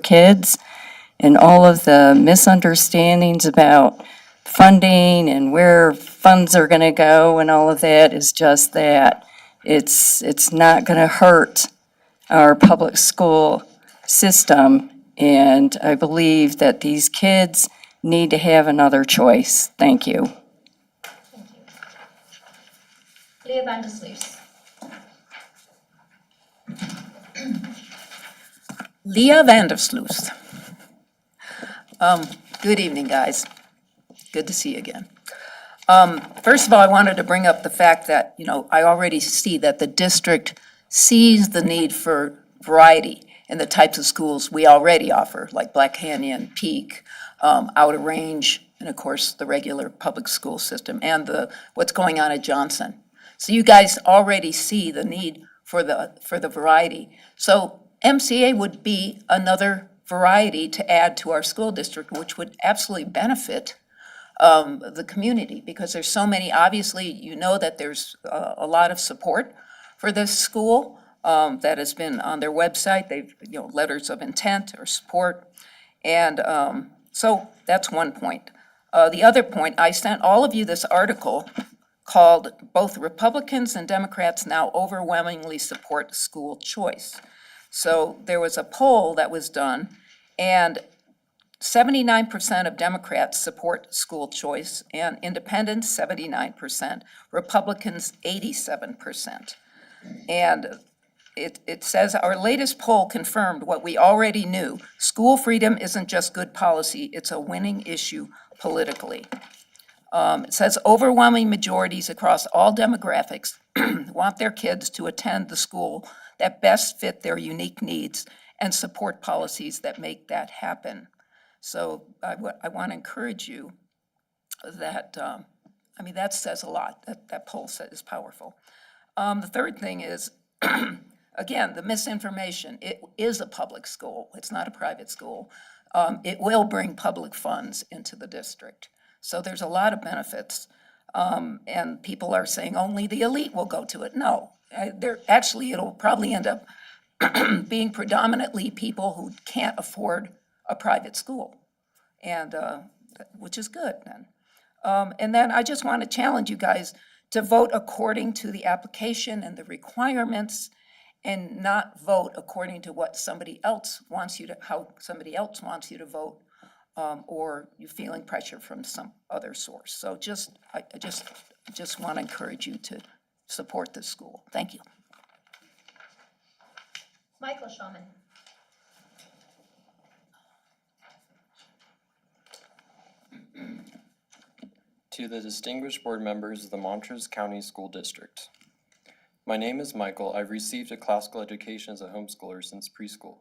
kids, and all of the misunderstandings about funding and where funds are going to go and all of that is just that. It's not going to hurt our public school system, and I believe that these kids need to have another choice. Thank you. Thank you. Leah van der Sluis. Leah Vandersloot. Good evening, guys. Good to see you again. First of all, I wanted to bring up the fact that, I already see that the district sees the need for variety in the types of schools we already offer, like Black Canyon, Peak, Outer Range, and of course, the regular public school system, and what's going on at Johnson. So you guys already see the need for the variety. So MCA would be another variety to add to our school district, which would absolutely benefit the community, because there's so many, obviously, that there's a lot of support for this school that has been on their website. They've, letters of intent or support. And so that's one point. The other point, I sent all of you this article called "Both Republicans and Democrats Now Overwhelmingly Support School Choice." So there was a poll that was done, and 79% of Democrats support school choice, and independents, 79%, Republicans, 87%. And it says, "Our latest poll confirmed what we already knew. School freedom isn't just good policy, it's a winning issue politically." It says overwhelming majorities across all demographics want their kids to attend the school that best fit their unique needs and support policies that make that happen. So I want to encourage you that, that says a lot. That poll is powerful. The third thing is, again, the misinformation. It is a public school. It's not a private school. It will bring public funds into the district. So there's a lot of benefits. And people are saying only the elite will go to it. No, it'll probably end up being predominantly people who can't afford a private school, and which is good then. And then I just want to challenge you guys to vote according to the application and the requirements, and not vote according to what somebody else wants you to, how somebody else wants you to vote, or you feeling pressure from some other source. So I just want to encourage you to support this school. Thank you. Michael Schauman. To the distinguished board members of the Montrose County School District. My name is Michael. I've received a classical education as a homeschooler since preschool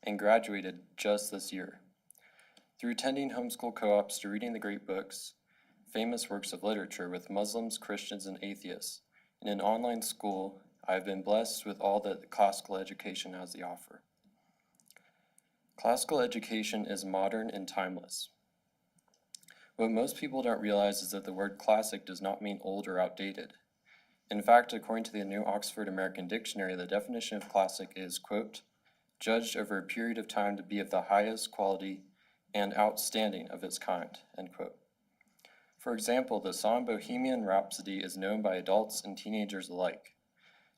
and graduated just this year. Through attending homeschool co-ops to reading the great books, famous works of literature with Muslims, Christians, and atheists, in an online school, I've been blessed with all that classical education has to offer. Classical education is modern and timeless. What most people don't realize is that the word classic does not mean old or outdated. In fact, according to the New Oxford American Dictionary, the definition of classic is, quote, judged over a period of time to be of the highest quality and outstanding of its kind, end quote. For example, the song Bohemian Rhapsody is known by adults and teenagers alike,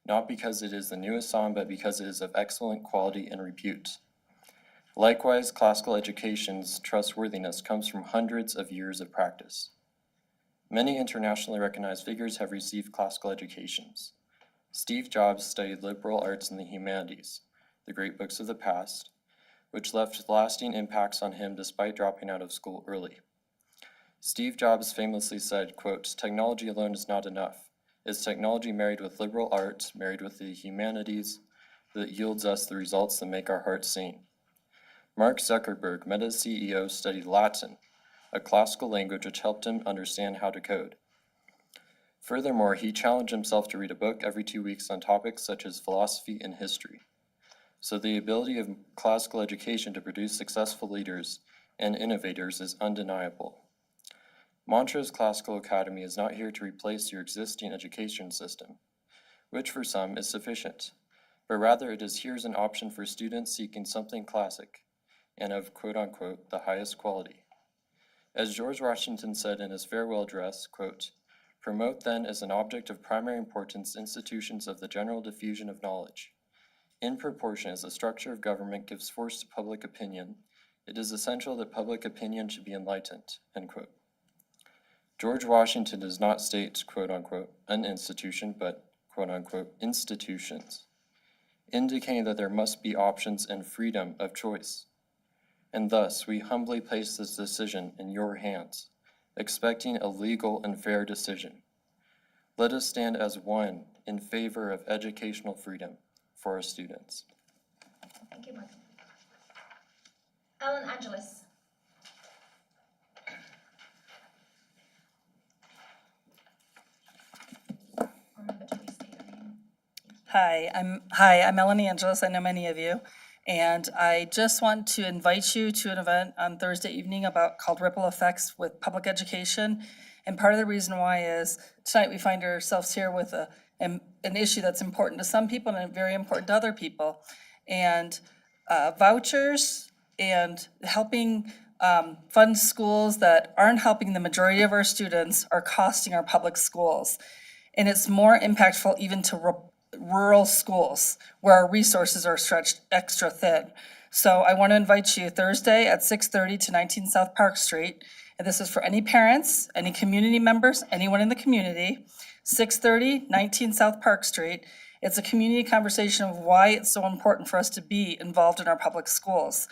not because it is the newest song, but because it is of excellent quality and repute. Likewise, classical education's trustworthiness comes from hundreds of years of practice. Many internationally recognized figures have received classical educations. Steve Jobs studied liberal arts and the humanities, the great books of the past, which left lasting impacts on him despite dropping out of school early. Steve Jobs famously said, quote, technology alone is not enough. It's technology married with liberal arts, married with the humanities, that yields us the results that make our hearts sing. Mark Zuckerberg, Meta's CEO, studied Latin, a classical language which helped him understand how to code. Furthermore, he challenged himself to read a book every 2 weeks on topics such as philosophy and history. So the ability of classical education to produce successful leaders and innovators is undeniable. Montrose Classical Academy is not here to replace your existing education system, which for some is sufficient, but rather it is here as an option for students seeking something classic, and of quote-unquote the highest quality. As George Washington said in his farewell address, quote, "Promote then as an object of primary importance institutions of the general diffusion of knowledge. In proportion as the structure of government gives force to public opinion, it is essential that public opinion should be enlightened," end quote. George Washington does not state, quote-unquote, an institution, but quote-unquote institutions, indicating that there must be options and freedom of choice. And thus, we humbly place this decision in your hands, expecting a legal and fair decision. Let us stand as one in favor of educational freedom for our students. Thank you, Michael. Ellen Angelis. Remember to restate your name. Hi, I'm Melanie Angeles. I know many of you. And I just want to invite you to an event on Thursday evening called Ripple Effects with Public Education. And part of the reason why is tonight we find ourselves here with an issue that's important to some people and very important to other people. And vouchers and helping fund schools that aren't helping the majority of our students are costing our public schools. And it's more impactful even to rural schools where our resources are stretched extra thin. So I want to invite you Thursday at 6:30 to 19 South Park Street. And this is for any parents, any community members, anyone in the community. 6:30, 19 South Park Street. It's a community conversation of why it's so important for us to be involved in our public schools.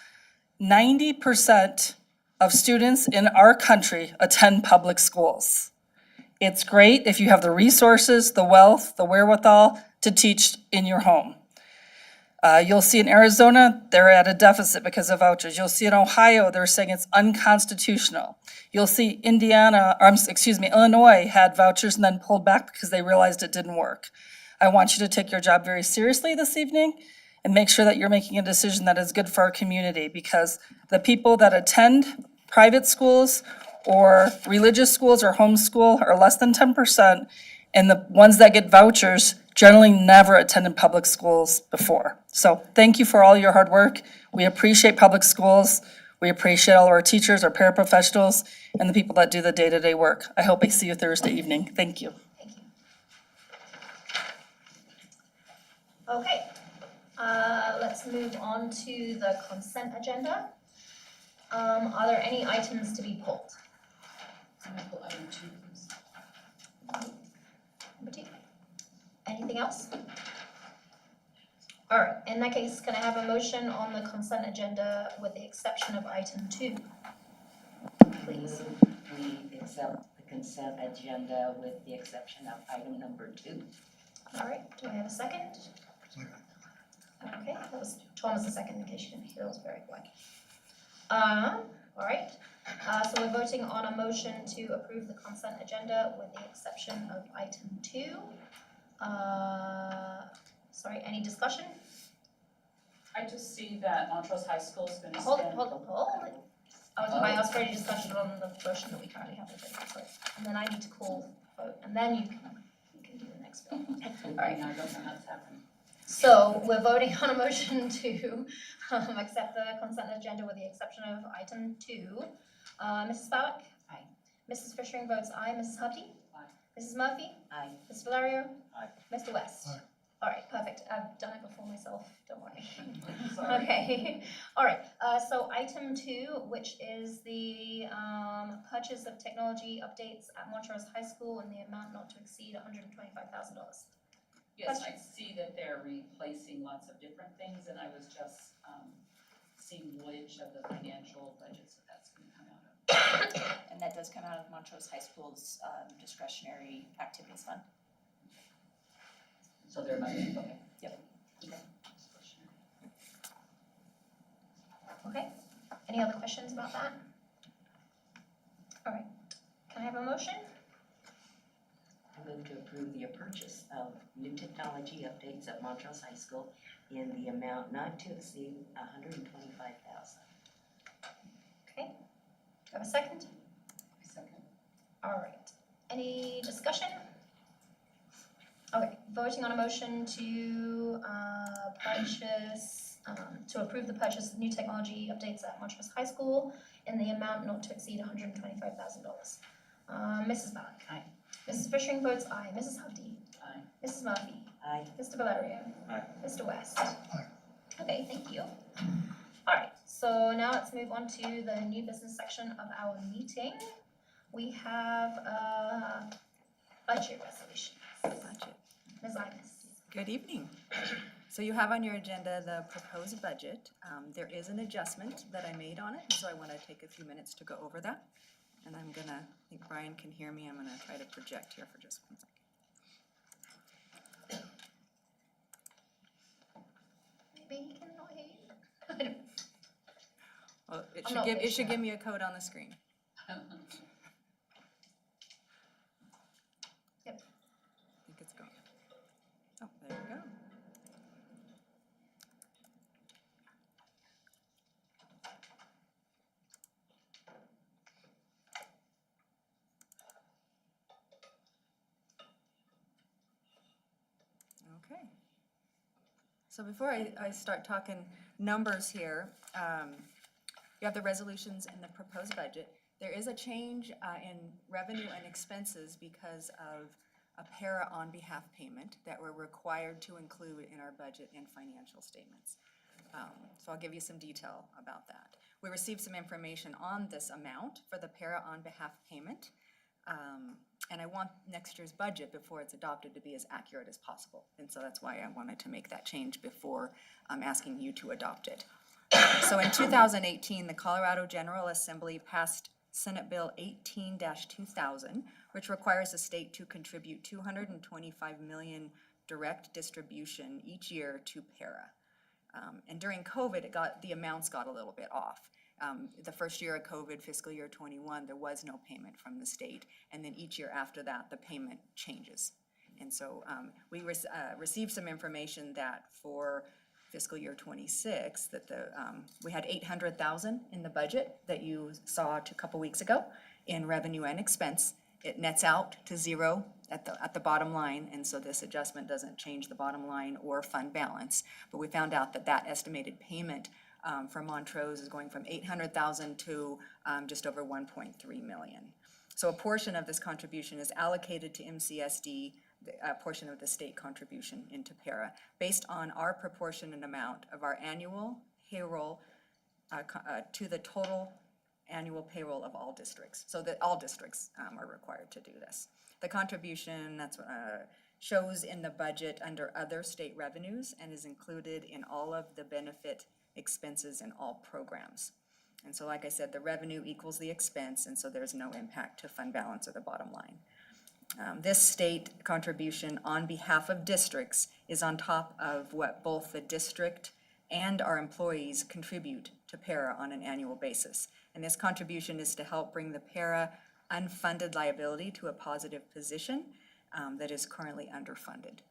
90% of students in our country attend public schools. It's great if you have the resources, the wealth, the wherewithal to teach in your home. You'll see in Arizona, they're at a deficit because of vouchers. You'll see in Ohio, they're saying it's unconstitutional. You'll see Illinois had vouchers and then pulled back because they realized it didn't work. I want you to take your job very seriously this evening and make sure that you're making a decision that is good for our community, because the people that attend private schools or religious schools or homeschool are less than 10%, and the ones that get vouchers generally never attended public schools before. So thank you for all your hard work. We appreciate public schools. We appreciate all of our teachers, our paraprofessionals, and the people that do the day-to-day work. I hope I see you Thursday evening. Thank you. Thank you. Okay, let's move on to the consent agenda. Are there any items to be pulled? Item 2, please. Number 2. Anything else? All right, in that case, can I have a motion on the consent agenda with the exception of item 2? Please. We accept the consent agenda with the exception of item number 2. All right, do I have a second? Okay, that was Thomas the second, in case you didn't hear, it was very quick. All right, so we're voting on a motion to approve the consent agenda with the exception of item 2. Sorry, any discussion? I just see that Montrose High School is going to Hold spend. it. I asked for any discussion on the motion that we currently have, and then I need to call vote, and then you can do the next bill. All right. I don't know how that's happening. So we're voting on a motion to accept the consent agenda with the exception of item 2. Mrs. Spalek? Aye. Mrs. Fishering votes aye. Mrs. Hubty? Aye. Mrs. Murphy? Aye. Mr. Valerio? Aye. Mr. West? Aye. All right, perfect. I've done it before myself, don't worry. Sorry. Okay, all right, so item 2, which is the purchase of technology updates at Montrose High School in the amount not to exceed $125,000. Yes, I see that they're replacing lots of different things, and I was just seeing which of the financial budgets that's going to come out of. And that does come out of Montrose High School's discretionary activities fund. So they're budgeting, okay. Yep. Okay, any other questions about that? All right, can I have a motion? I move to approve the purchase of new technology updates at Montrose High School in the amount not to exceed $125,000. Okay, do I have a second? Second. All right, any discussion? Okay, voting on a motion to purchase to approve the purchase of new technology updates at Montrose High School in the amount not to exceed $125,000. Mrs. Malik. Aye. Mrs. Fishing votes aye. Mrs. Hovde. Aye. Mrs. Murphy. Aye. Mr. Valerio. Aye. Mr. West. Okay, thank you. Alright, so now let's move on to the new business section of our meeting. We have budget resolutions. Budget. Ms. Imus. Good evening. So you have on your agenda the proposed budget. There is an adjustment that I made on it, so I want to take a few minutes to go over that. And I'm gonna, I think Brian can hear me, I'm gonna try to project here for just 1 second. Maybe he cannot hear you. I don't- Well, it I'm should not give, it patient should give enough. me a code on the screen. Yep. I think it's going. Oh, there we go. Okay. So before I start talking numbers here, you have the resolutions and the proposed budget. There is a change in revenue and expenses because of a para on behalf payment that we're required to include in our budget and financial statements. So I'll give you some detail about that. We received some information on this amount for the para on behalf payment. And I want next year's budget before it's adopted to be as accurate as possible. And so that's why I wanted to make that change before asking you to adopt it. So in 2018, the Colorado General Assembly passed Senate Bill 18-2000, which requires the state to contribute 225 million direct distribution each year to para. And during COVID, the amounts got a little bit off. The first year of COVID, fiscal year '21, there was no payment from the state, and then each year after that, the payment changes. And so we received some information that for fiscal year '26, that we had 800,000 in the budget that you saw a couple weeks ago in revenue and expense. It nets out to zero at the bottom line, and so this adjustment doesn't change the bottom line or fund balance. But we found out that that estimated payment for Montrose is going from 800,000 to just over 1.3 million. So a portion of this contribution is allocated to MCSD, a portion of the state contribution into para, based on our proportionate amount of our annual payroll to the total annual payroll of all districts, so that all districts are required to do this. The contribution, that's shows in the budget under other state revenues and is included in all of the benefit expenses in all programs. And so like I said, the revenue equals the expense, and so there's no impact to fund balance or the bottom line. This state contribution on behalf of districts is on top of what both the district and our employees contribute to para on an annual basis. And this contribution is to help bring the para unfunded liability to a positive position that is currently underfunded.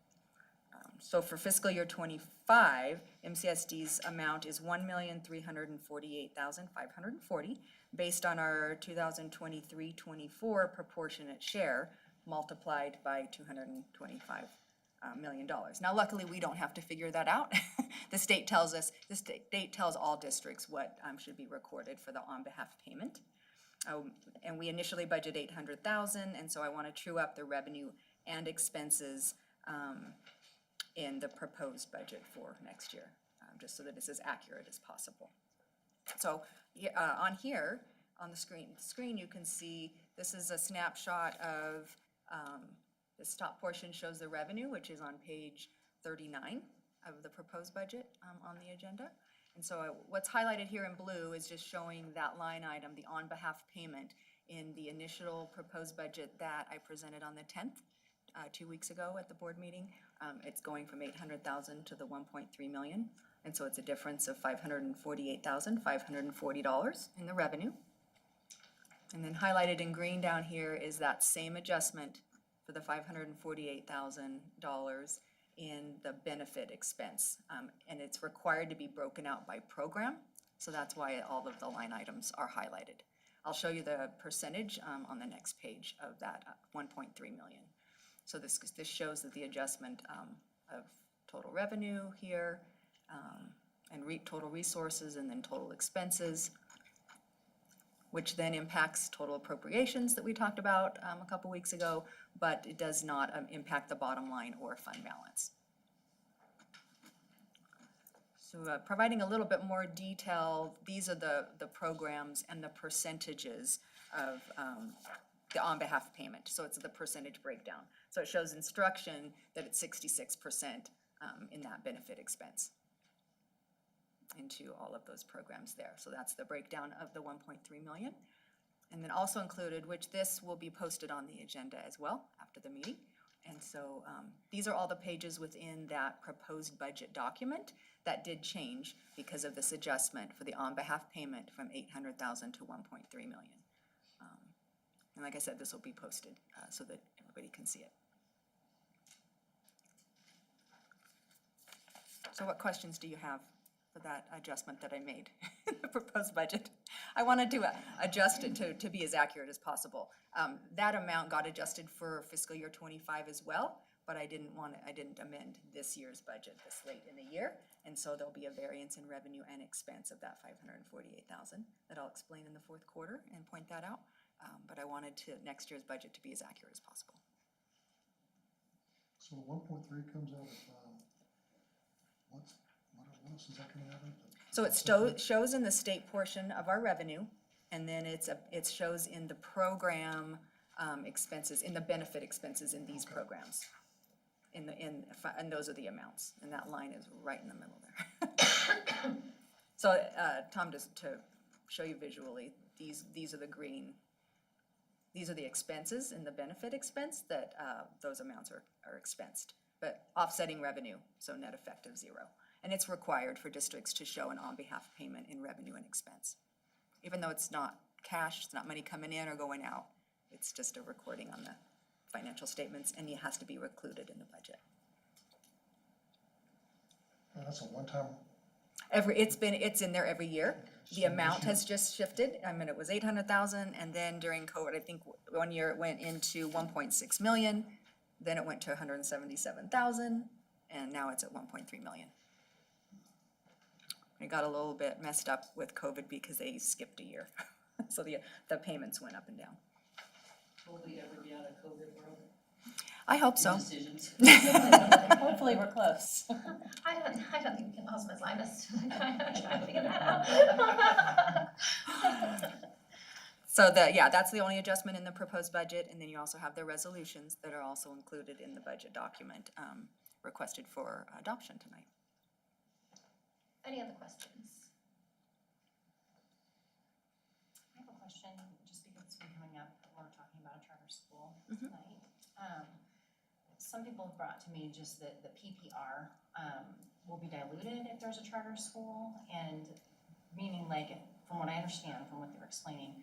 So for fiscal year '25, MCSD's amount is $1,348,540, based on our 2023-24 proportionate share multiplied by $225 million. Now, luckily, we don't have to figure that out. The state tells all districts what should be recorded for the on-behalf payment. And we initially budget 800,000, and so I want to true up the revenue and expenses in the proposed budget for next year, just so that it's as accurate as possible. So on here, on the screen you can see this is a snapshot of, this top portion shows the revenue, which is on page 39 of the proposed budget on the agenda. And so what's highlighted here in blue is just showing that line item, the on-behalf payment, in the initial proposed budget that I presented on the 10th, 2 weeks ago at the board meeting. It's going from 800,000 to the 1.3 million. And so it's a difference of $548,540 in the revenue. And then highlighted in green down here is that same adjustment for the $548,000 in the benefit expense. And it's required to be broken out by program, so that's why all of the line items are highlighted. I'll show you the percentage on the next page of that 1.3 million. So this shows that the adjustment of total revenue here, and total resources, and then total expenses, which then impacts total appropriations that we talked about a couple weeks ago, but it does not impact the bottom line or fund balance. So providing a little bit more detail, these are the programs and the percentages of the on-behalf payment. So it's the percentage breakdown. So it shows instruction that it's 66% in that benefit expense into all of those programs there. So that's the breakdown of the 1.3 million. And then also included, which this will be posted on the agenda as well after the meeting. And so these are all the pages within that proposed budget document that did change because of this adjustment for the on-behalf payment from 800,000 to 1.3 million. And like I said, this will be posted so that everybody can see it. So what questions do you have for that adjustment that I made in the proposed budget? I wanted to adjust it to be as accurate as possible. That amount got adjusted for fiscal year '25 as well, but I didn't amend this year's budget this late in the year. And so there'll be a variance in revenue and expense of that 548,000 that I'll explain in the fourth quarter and point that out. But I wanted next year's budget to be as accurate as possible. So 1.3 comes out of, what else is that coming out of? So it shows in the state portion of our revenue, and then it shows in the program expenses, in the benefit expenses in these programs. And those are the amounts, and that line is right in the middle there. So, Tom, just to show you visually, these are the green. These are the expenses in the benefit expense that those amounts are expensed, but offsetting revenue, so net effect of 0. And it's required for districts to show an on-behalf payment in revenue and expense. Even though it's not cash, it's not money coming in or going out, it's just a recording on the financial statements, and it has to be included in the budget. That's a one-time. It's in there every year. The amount has just shifted. I mean, it was 800,000, and then during COVID, I think one year it went into 1.6 million, then it went to 177,000, and now it's at 1.3 million. It got a little bit messed up with COVID because they skipped a year. So the payments went up and down. Will we ever be out of COVID world? I hope so. Decisions. Hopefully, we're close. I don't think we can ask Ms. Linus to kind of try and figure that out. So that's the only adjustment in the proposed budget, and then you also have the resolutions that are also included in the budget document requested for adoption tonight. Any other questions? I have a question, just because it's been coming up, we're talking about a charter school tonight. Some people have brought to me just that the PPR will be diluted if there's a charter school, and meaning like, from what I understand, from what they're explaining,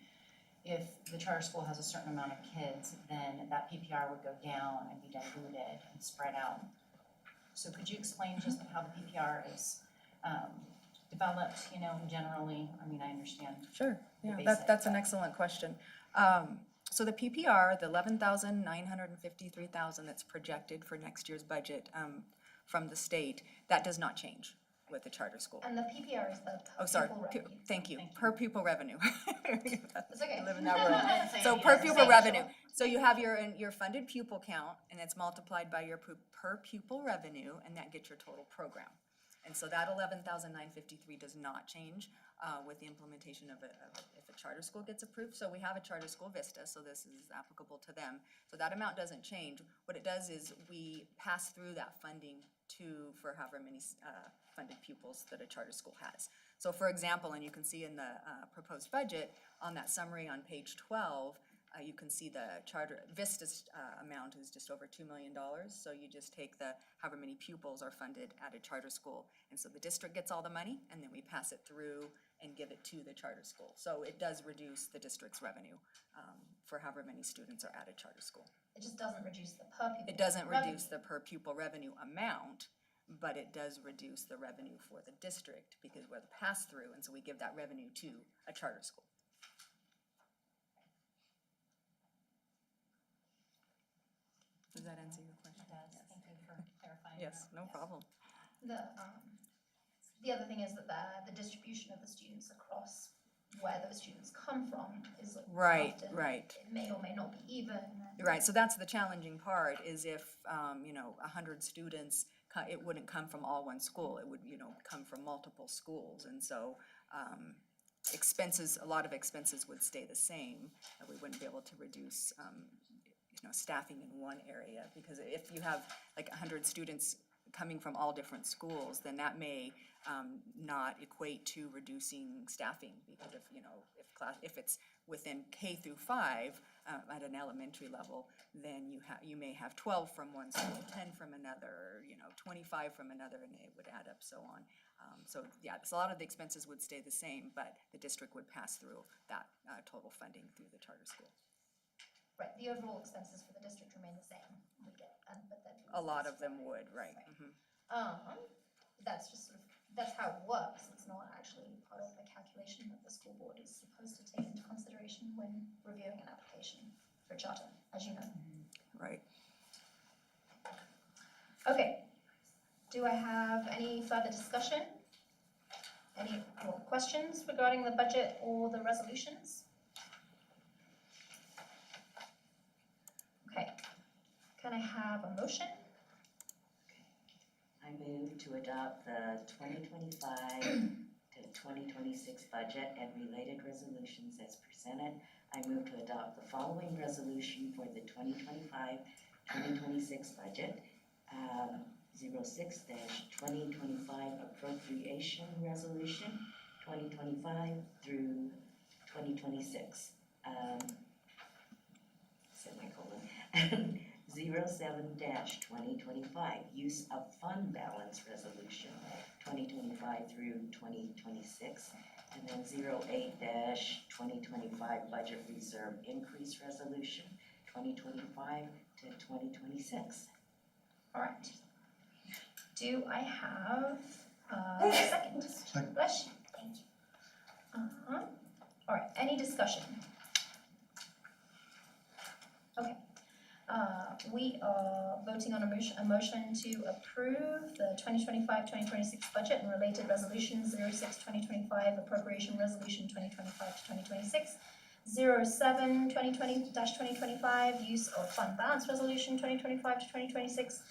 if the charter school has a certain amount of kids, then that PPR would go down and be diluted and spread out. So could you explain just how the PPR is developed, generally? I mean, I understand. Sure, yeah, basic, that's an but- excellent question. So the PPR, the 11,953,000 that's projected for next year's budget from the state, that does not change with the charter school. And the PPR is the Oh, sorry, pupil revenue. thank you, per pupil revenue. It's okay. I live in that world. Same, So yeah, per it's the pupil same, revenue, sure. so you have your funded pupil count, and it's multiplied by your per pupil revenue, and that gets your total program. And so that 11,953 does not change with the implementation of if a charter school gets approved. So we have a charter school, Vista, so this is applicable to them. So that amount doesn't change. What it does is we pass through that funding for however many funded pupils that a charter school has. So for example, and you can see in the proposed budget, on that summary on page 12, you can see the Vista's amount is just over $2 million. So you just take however many pupils are funded at a charter school. And so the district gets all the money, and then we pass it through and give it to the charter school. So it does reduce the district's revenue for however many students are at a charter school. It just doesn't reduce the per pupil. It doesn't revenue. reduce the per pupil revenue amount, but it does reduce the revenue for the district because we're the pass-through, and so we give that revenue to a charter school. Does that answer your question? It does, thank you for clarifying. Yes, no problem. The the other thing is that the distribution of the students across where those students come from is Right, often, right. it may or may not be even. Right, so that's the challenging part, is if, 100 students, it wouldn't come from all one school, it would, come from multiple schools, and so, expenses, a lot of expenses would stay the same, and we wouldn't be able to reduce, staffing in one area, because if you have like 100 students coming from all different schools, then that may not equate to reducing staffing, because if it's within K through 5 at an elementary level, then you may have 12 from one school, 10 from another, 25 from another, and it would add up, so on. So a lot of the expenses would stay the same, but the district would pass through that total funding through the charter school. Right, the overall expenses for the district remain the same, we get, but then. A lot of them would, right. Mhm. That's just sort of, that's how it works, it's not actually part of the calculation that the school board is supposed to take into consideration when reviewing an application for a charter, as you know. Right. Okay, do I have any further discussion? Any more questions regarding the budget or the resolutions? Okay, can I have a motion? I move to adopt the 2025 to 2026 budget and related resolutions as presented. I move to adopt the following resolution for the 2025-2026 budget. 06-2025 appropriation resolution, 2025 through 2026. Semicolon. 07-2025 use of fund balance resolution, 2025 through 2026. And then 08-2025 budget reserve increase resolution, 2025 to 2026. All right. Do I have a second? Second. Bless you, thank you. All right, any discussion? Okay. We are voting on a motion to approve the 2025-2026 budget and related resolutions, 06-2025 appropriation resolution 2025 to 2026, 07-2020-2025 use of fund balance resolution 2025 to 2026,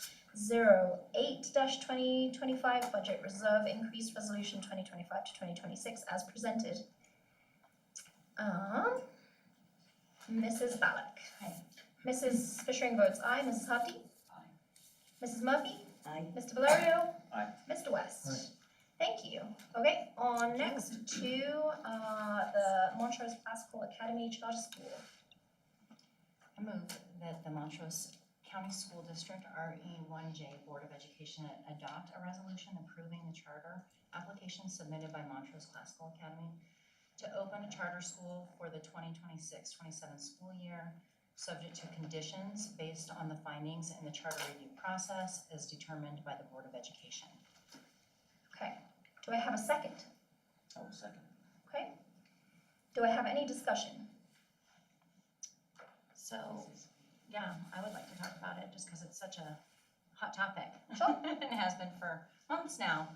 08-2025 budget reserve increase resolution 2025 to 2026 as presented. Mrs. Ballack. Mrs. Fishering votes aye. Mrs. Hardy? Aye. Mrs. Murphy? Aye. Mr. Valerio? Aye. Mr. West? Aye. Thank you. Okay, on next to the Montrose Classical Academy Charter School. I move that the Montrose County School District RE1J Board of Education adopt a resolution approving the charter application submitted by Montrose Classical Academy to open a charter school for the 2026-27 school year, subject to conditions based on the findings in the charter review process as determined by the Board of Education. Okay, do I have a second? Oh, second. Okay. Do I have any discussion? So, yeah, I would like to talk about it just because it's such a hot topic. Sure. And it has been for months now.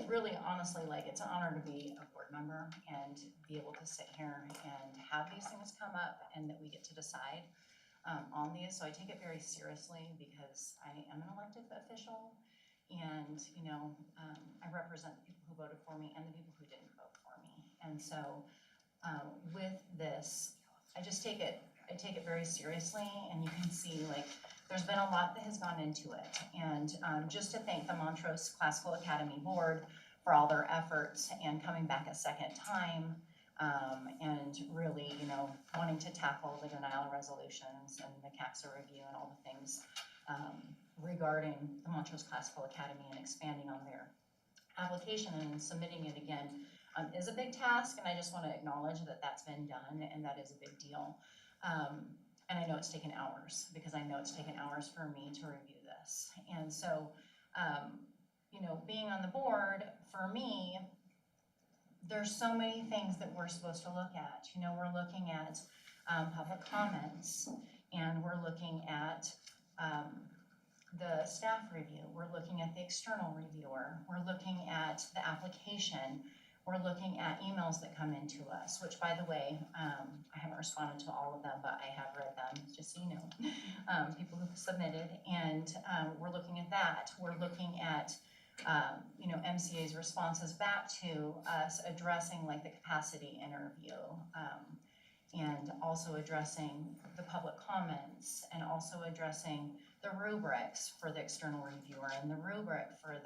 Really honestly, like, it's an honor to be a board member and be able to sit here and have these things come up and that we get to decide on these. So I take it very seriously because I am an elected official and, I represent the people who voted for me and the people who didn't vote for me. And so with this, I take it very seriously, and you can see, like, there's been a lot that has gone into it. And just to thank the Montrose Classical Academy Board for all their efforts and coming back a second time, and really, wanting to tackle the denial resolutions and the CACSA review and all the things regarding the Montrose Classical Academy and expanding on their application and submitting it again is a big task, and I just want to acknowledge that that's been done and that is a big deal. And I know it's taken hours, because I know it's taken hours for me to review this. And so, being on the board, for me, there's so many things that we're supposed to look at. We're looking at public comments, and we're looking at the staff review, we're looking at the external reviewer, we're looking at the application, we're looking at emails that come into us, which by the way, I haven't responded to all of them, but I have read them, just so you know, people who've submitted, and we're looking at that. We're looking at, MCA's responses back to us addressing like the capacity interview, and also addressing the public comments, and also addressing the rubrics for the external reviewer and the rubric for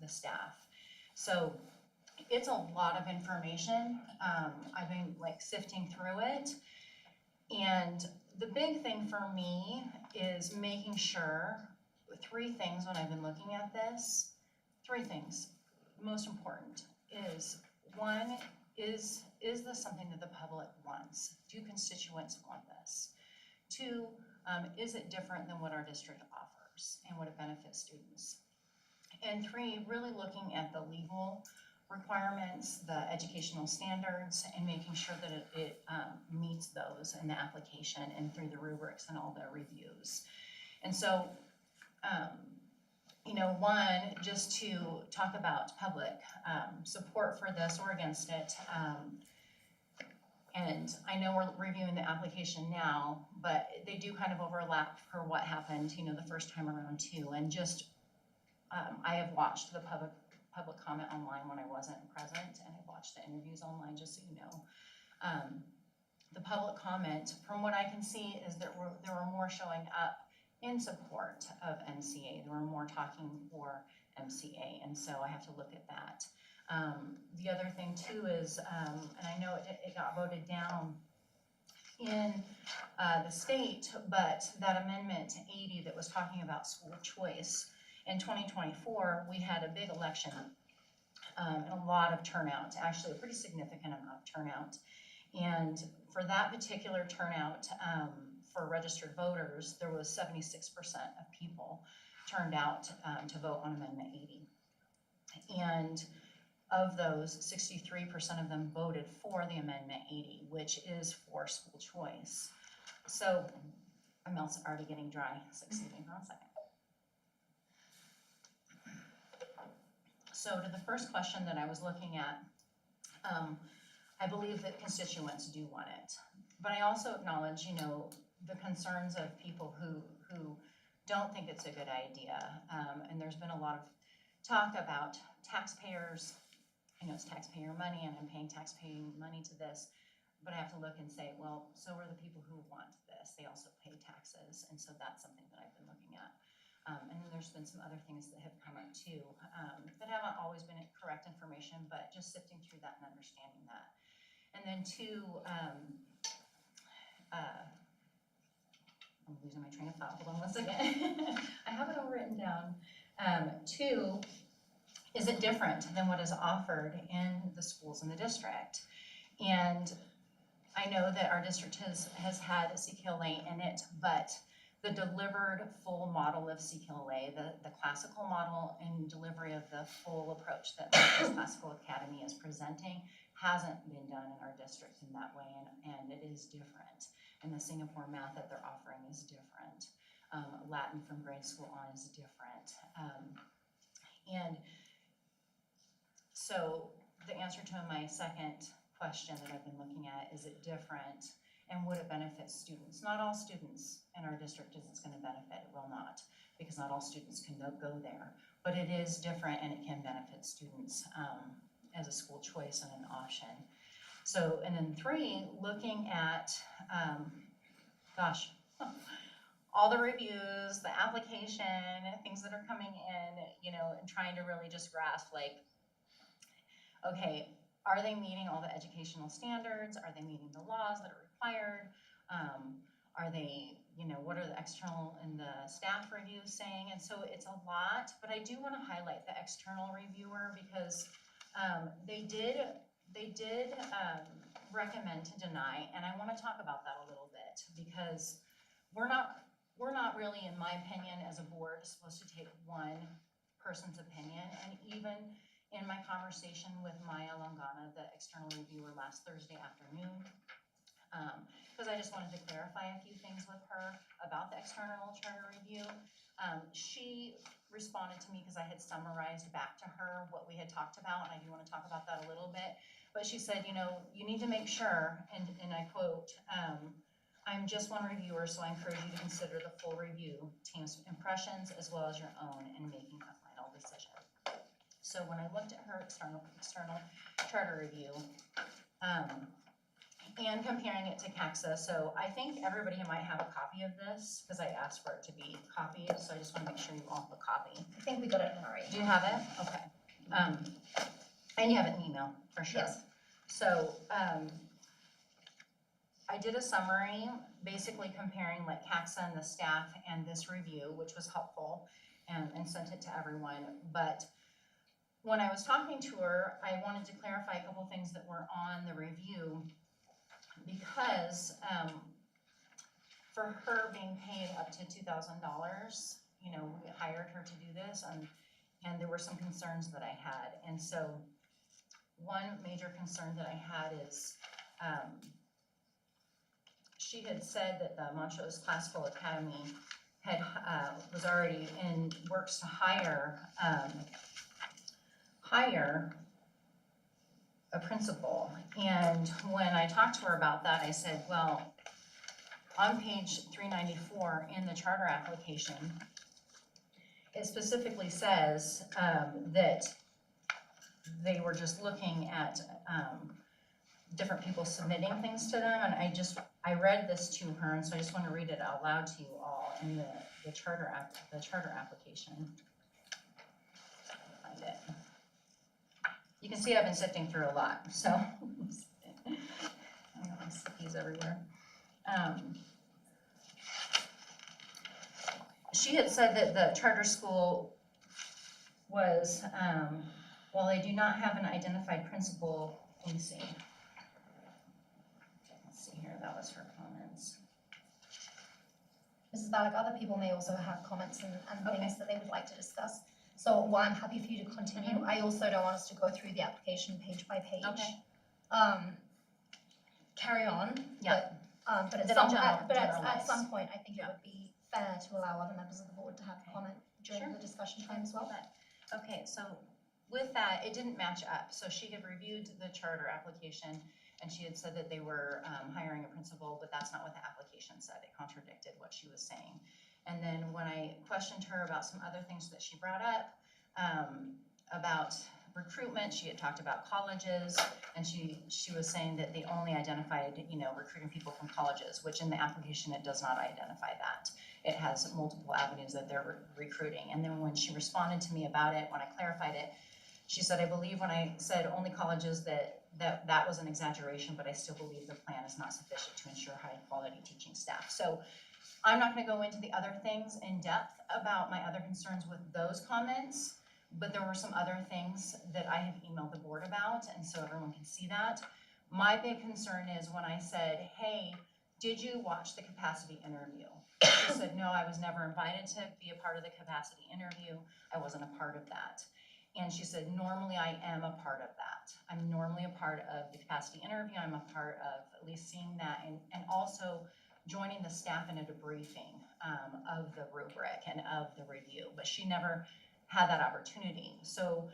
the staff. So it's a lot of information. I've been like sifting through it. And the big thing for me is making sure, 3 things when I've been looking at this, 3 things, most important, is 1, is this something that the public wants? Do constituents want this? 2, is it different than what our district offers and would it benefit students? And 3, really looking at the legal requirements, the educational standards, and making sure that it meets those in the application and through the rubrics and all the reviews. And so, 1, just to talk about public support for this or against it. And I know we're reviewing the application now, but they do kind of overlap for what happened, the first time around too. And just, I have watched the public comment online when I wasn't present, and I watched the interviews online, just so you know. The public comment, from what I can see, is that there were more showing up in support of MCA. There were more talking for MCA, and so I have to look at that. The other thing too is, and I know it got voted down in the state, but that Amendment 80 that was talking about school choice, in 2024, we had a big election and a lot of turnout, actually a pretty significant amount of turnout. And for that particular turnout, for registered voters, there was 76% of people turned out to vote on Amendment 80. And of those, 63% of them voted for the Amendment 80, which is for school choice. So my mouth's already getting dry, so excuse me for 1 second. So to the first question that I was looking at, I believe that constituents do want it. But I also acknowledge, the concerns of people who don't think it's a good idea. And there's been a lot of talk about taxpayers. It's taxpayer money and I'm paying taxpayer money to this. But I have to look and say, well, so are the people who want this. They also pay taxes. And so that's something that I've been looking at. And then there's been some other things that have come up too, that haven't always been correct information, but just sifting through that and understanding that. And then 2, I'm losing my train of thought, hold on 1 second. I have it all written down. 2, is it different than what is offered in the schools in the district? And I know that our district has had CKLA in it, but the delivered full model of CKLA, the classical model and delivery of the full approach that the Classical Academy is presenting hasn't been done in our district in that way, and it is different. And the Singapore math that they're offering is different. Latin from grade school on is different. And so the answer to my second question that I've been looking at, is it different? And would it benefit students? Not all students in our district is it's going to benefit. It will not, because not all students can go there. But it is different and it can benefit students as a school choice and an option. So, and then 3, looking at, all the reviews, the application, things that are coming in, and trying to really just grasp okay, are they meeting all the educational standards? Are they meeting the laws that are required? Are they, what are the external and the staff reviews saying? And so it's a lot, but I do want to highlight the external reviewer because they did recommend to deny, and I want to talk about that a little bit because we're not really, in my opinion, as a board, supposed to take one person's opinion. And even in my conversation with Maya Longana, the external reviewer, last Thursday afternoon, because I just wanted to clarify a few things with her about the external charter review. She responded to me because I had summarized back to her what we had talked about, and I do wanna talk about that a little bit. But she said, you know, you need to make sure, and I quote, I'm just one reviewer, so I encourage you to consider the full review, team's impressions, as well as your own in making a final decision. So when I looked at her external charter review, and comparing it to CAXA, so I think everybody might have a copy of this, because I asked for it to be copied, so I just wanna make sure you all have a copy. I think we got it already. Do you have it? Okay. And you have it in email, for sure. Yes. So, I did a summary, basically comparing like CAXA and the staff and this review, which was helpful, and sent it to everyone. But when I was talking to her, I wanted to clarify a couple things that were on the review, because, for her being paid up to $2,000, you know, we hired her to do this, and there were some concerns that I had. And so one major concern that I had is, she had said that the Montrose Classical Academy had, was already in works to hire a principal. And when I talked to her about that, I said, well, on page 394 in the charter application, it specifically says that they were just looking at different people submitting things to them, and I read this to her, and so I just want to read it out loud to you all in the charter application. Find it. You can see I've been sifting through a lot, so I got my stickies everywhere. She had said that the charter school was, well, they do not have an identified principal. Let me see. Let's see here, that was her comments. Mrs. Ballack, other people may also have comments and things that they would like to discuss. So while I'm happy for you to continue, I also don't want us to go through the application page by page. Okay. Carry on. Yeah. But at Then some, I'll but at generalize. some point, I think it Yeah. would be fair to allow other members of the board to have Okay. comment during Sure. the discussion time as well. Okay, so with that, it didn't match up. So she had reviewed the charter application, and she had said that they were hiring a principal, but that's not what the application said. It contradicted what she was saying. And then when I questioned her about some other things that she brought up, about recruitment, she had talked about colleges, and she was saying that they only identified, you know, recruiting people from colleges, which in the application, it does not identify that. It has multiple avenues that they're recruiting. And then when she responded to me about it, when I clarified it, she said, I believe when I said only colleges that was an exaggeration, but I still believe the plan is not sufficient to ensure high quality teaching staff. So I'm not gonna go into the other things in depth about my other concerns with those comments, but there were some other things that I have emailed the board about, and so everyone can see that. My big concern is when I said, hey, did you watch the capacity interview? She said, no, I was never invited to be a part of the capacity interview. I wasn't a part of that. And she said, normally I am a part of that. I'm normally a part of the capacity interview. I'm a part of at least seeing that and also joining the staff in a debriefing of the rubric and of the review. But she never had that opportunity. So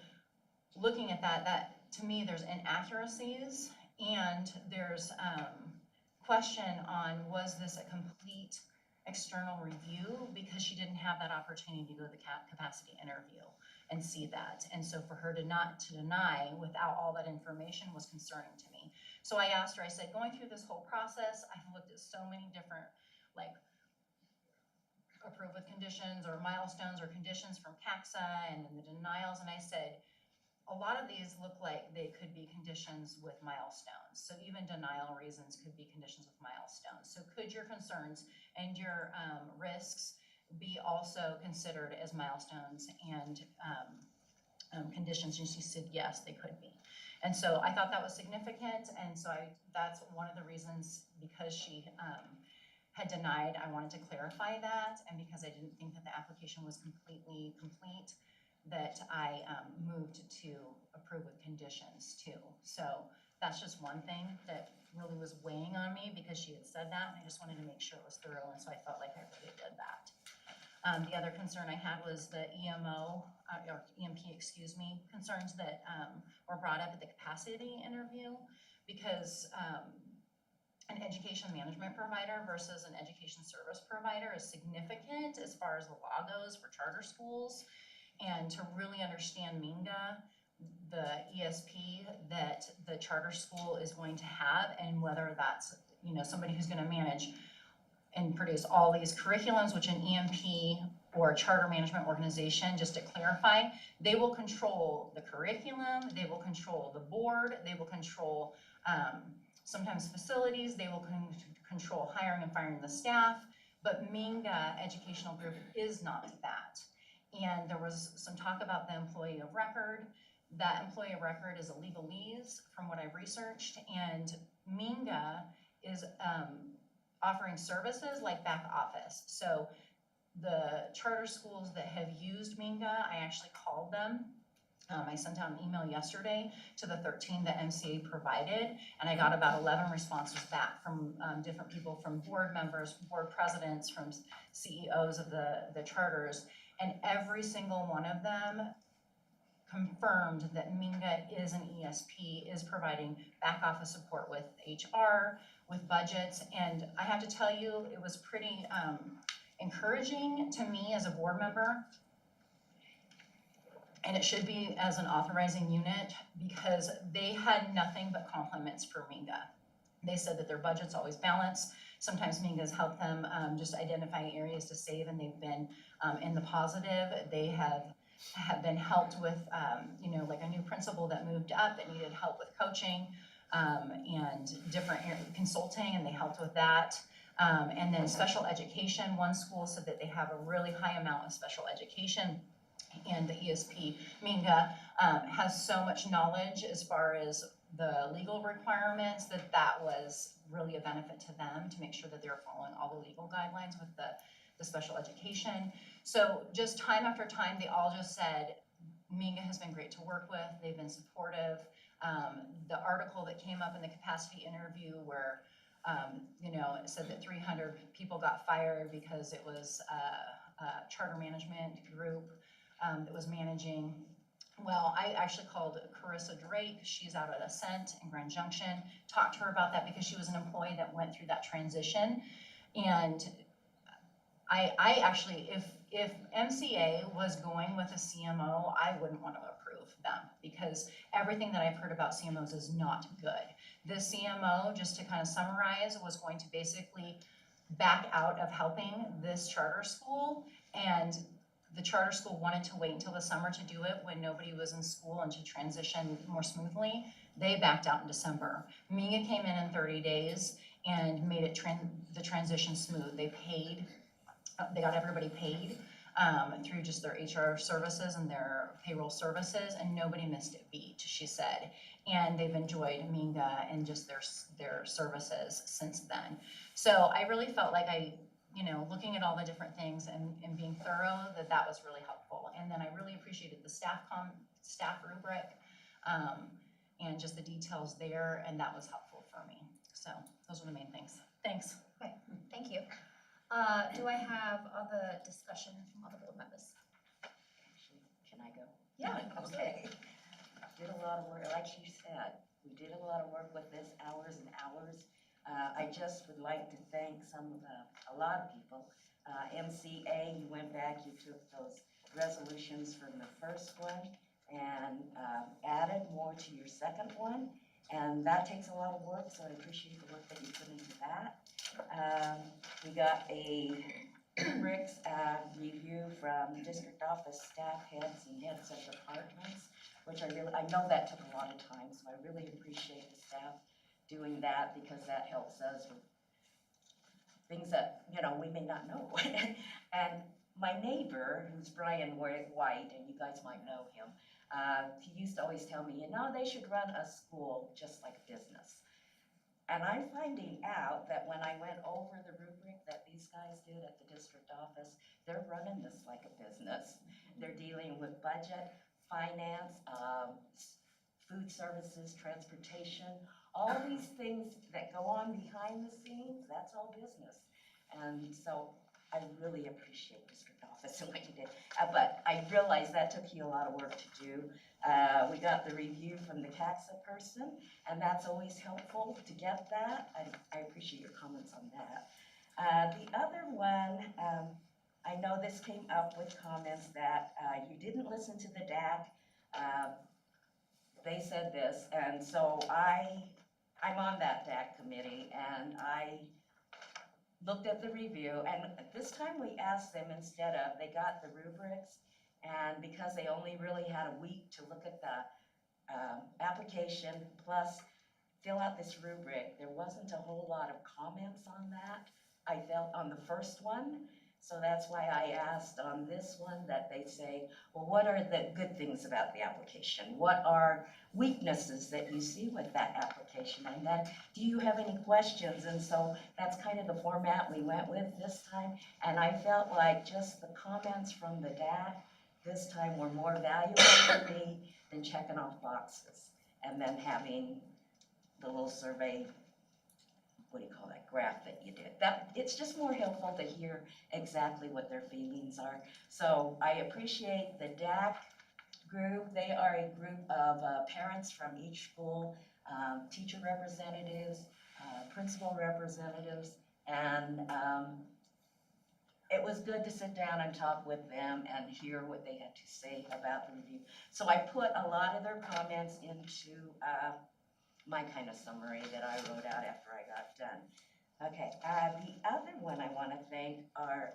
looking at that to me, there's inaccuracies and there's question on, was this a complete external review? Because she didn't have that opportunity to go to the capacity interview and see that. And so for her to deny without all that information was concerning to me. So I asked her, I said, going through this whole process, I've looked at so many different, like, approved with conditions or milestones or conditions from CAXA and then the denials, and I said, a lot of these look like they could be conditions with milestones. So even denial reasons could be conditions with milestones. So could your concerns and your risks be also considered as milestones and conditions? And she said, yes, they could be. And so I thought that was significant, and so that's one of the reasons, because she had denied, I wanted to clarify that, and because I didn't think that the application was completely complete, that I moved to approve with conditions too. So that's just one thing that really was weighing on me because she had said that, and I just wanted to make sure it was thorough, and so I felt like I really did that. The other concern I had was the EMO, or EMP, excuse me, concerns that were brought up at the capacity interview, because an education management provider versus an education service provider is significant as far as the law goes for charter schools. And to really understand MINGA, the ESP that the charter school is going to have, and whether that's, somebody who's gonna manage and produce all these curriculums, which an EMP or a charter management organization, just to clarify, they will control the curriculum, they will control the board, they will control sometimes facilities, they will control hiring and firing the staff, but MINGA Educational Group is not that. And there was some talk about the employee of record. That employee of record is a legalese from what I've researched, and MINGA is offering services like back office. So the charter schools that have used MINGA, I actually called them. I sent out an email yesterday to the 13 that MCA provided, and I got about 11 responses back from different people, from board members, board presidents, from CEOs of the charters, and every single one of them confirmed that MINGA is an ESP, is providing back office support with HR, with budgets, and I have to tell you, it was pretty encouraging to me as a board member, and it should be as an authorizing unit, because they had nothing but compliments for MINGA. They said that their budget's always balanced. Sometimes MINGA's helped them just identify areas to save, and they've been in the positive. They have been helped with, like a new principal that moved up that needed help with coaching and different consulting, and they helped with that. And then special education, one school said that they have a really high amount of special education, and the ESP, MINGA, has so much knowledge as far as the legal requirements that was really a benefit to them to make sure that they're following all the legal guidelines with the special education. So just time after time, they all just said, MINGA has been great to work with, they've been supportive. The article that came up in the capacity interview where, it said that 300 people got fired because it was a charter management group that was managing. Well, I actually called Carissa Drake, she's out at Ascent in Grand Junction, talked to her about that because she was an employee that went through that transition. And I actually, if MCA was going with a CMO, I wouldn't want to approve them, because everything that I've heard about CMOs is not good. This CMO, just to kind of summarize, was going to basically back out of helping this charter school, and the charter school wanted to wait until the summer to do it when nobody was in school and to transition more smoothly. They backed out in December. MINGA came in 30 days and made it the transition smooth. They paid, they got everybody paid through just their HR services and their payroll services, and nobody missed a beat, she said. And they've enjoyed MINGA and just their services since then. So I really felt like looking at all the different things and being thorough, that was really helpful. And then I really appreciated the staff rubric and just the details there, and that was helpful for me. So those were the main things. Thanks. Okay, thank you. Do I have other discussion from other board members? Can I go? Yeah, absolutely. Okay. Did a lot of work, like you said, we did a lot of work with this, hours and hours. I just would like to thank a lot of people. MCA, you went back, you took those resolutions from the first one and added more to your second one. And that takes a lot of work, so I appreciate the work that you put into that. We got a rubrics review from district office staff heads and heads of departments, which I know that took a lot of time, so I really appreciate the staff doing that, because that helps us with things that, we may not know. And my neighbor, who's Brian White, and you guys might know him, he used to always tell me, they should run a school just like a business. And I'm finding out that when I went over the rubric that these guys did at the district office, they're running this like a business. They're dealing with budget, finance, food services, transportation, all these things that go on behind the scenes, that's all business. And so I really appreciate district office and what you did. But I realize that took you a lot of work to do. We got the review from the CAXA person, and that's always helpful to get that. I appreciate your comments on that. The other one, I know this came up with comments that you didn't listen to the DAC. They said this, and so I'm on that DAC committee, and I looked at the review, and this time we asked them instead of, they got the rubrics, and because they only really had a week to look at the application, plus fill out this rubric, there wasn't a whole lot of comments on that, I felt, on the first one. So that's why I asked on this one that they say, well, what are the good things about the application? What are weaknesses that you see with that application? And then, do you have any questions? And so that's kind of the format we went with this time. And I felt like just the comments from the DAC this time were more valuable for me than checking off boxes and then having the little survey, what do you call that, graph that you did. It's just more helpful to hear exactly what their feelings are. So I appreciate the DAC group. They are a group of parents from each school, teacher representatives, principal representatives, and it was good to sit down and talk with them and hear what they had to say about the review. So I put a lot of their comments into my kind of summary that I wrote out after I got done. Okay, the other one I want to thank are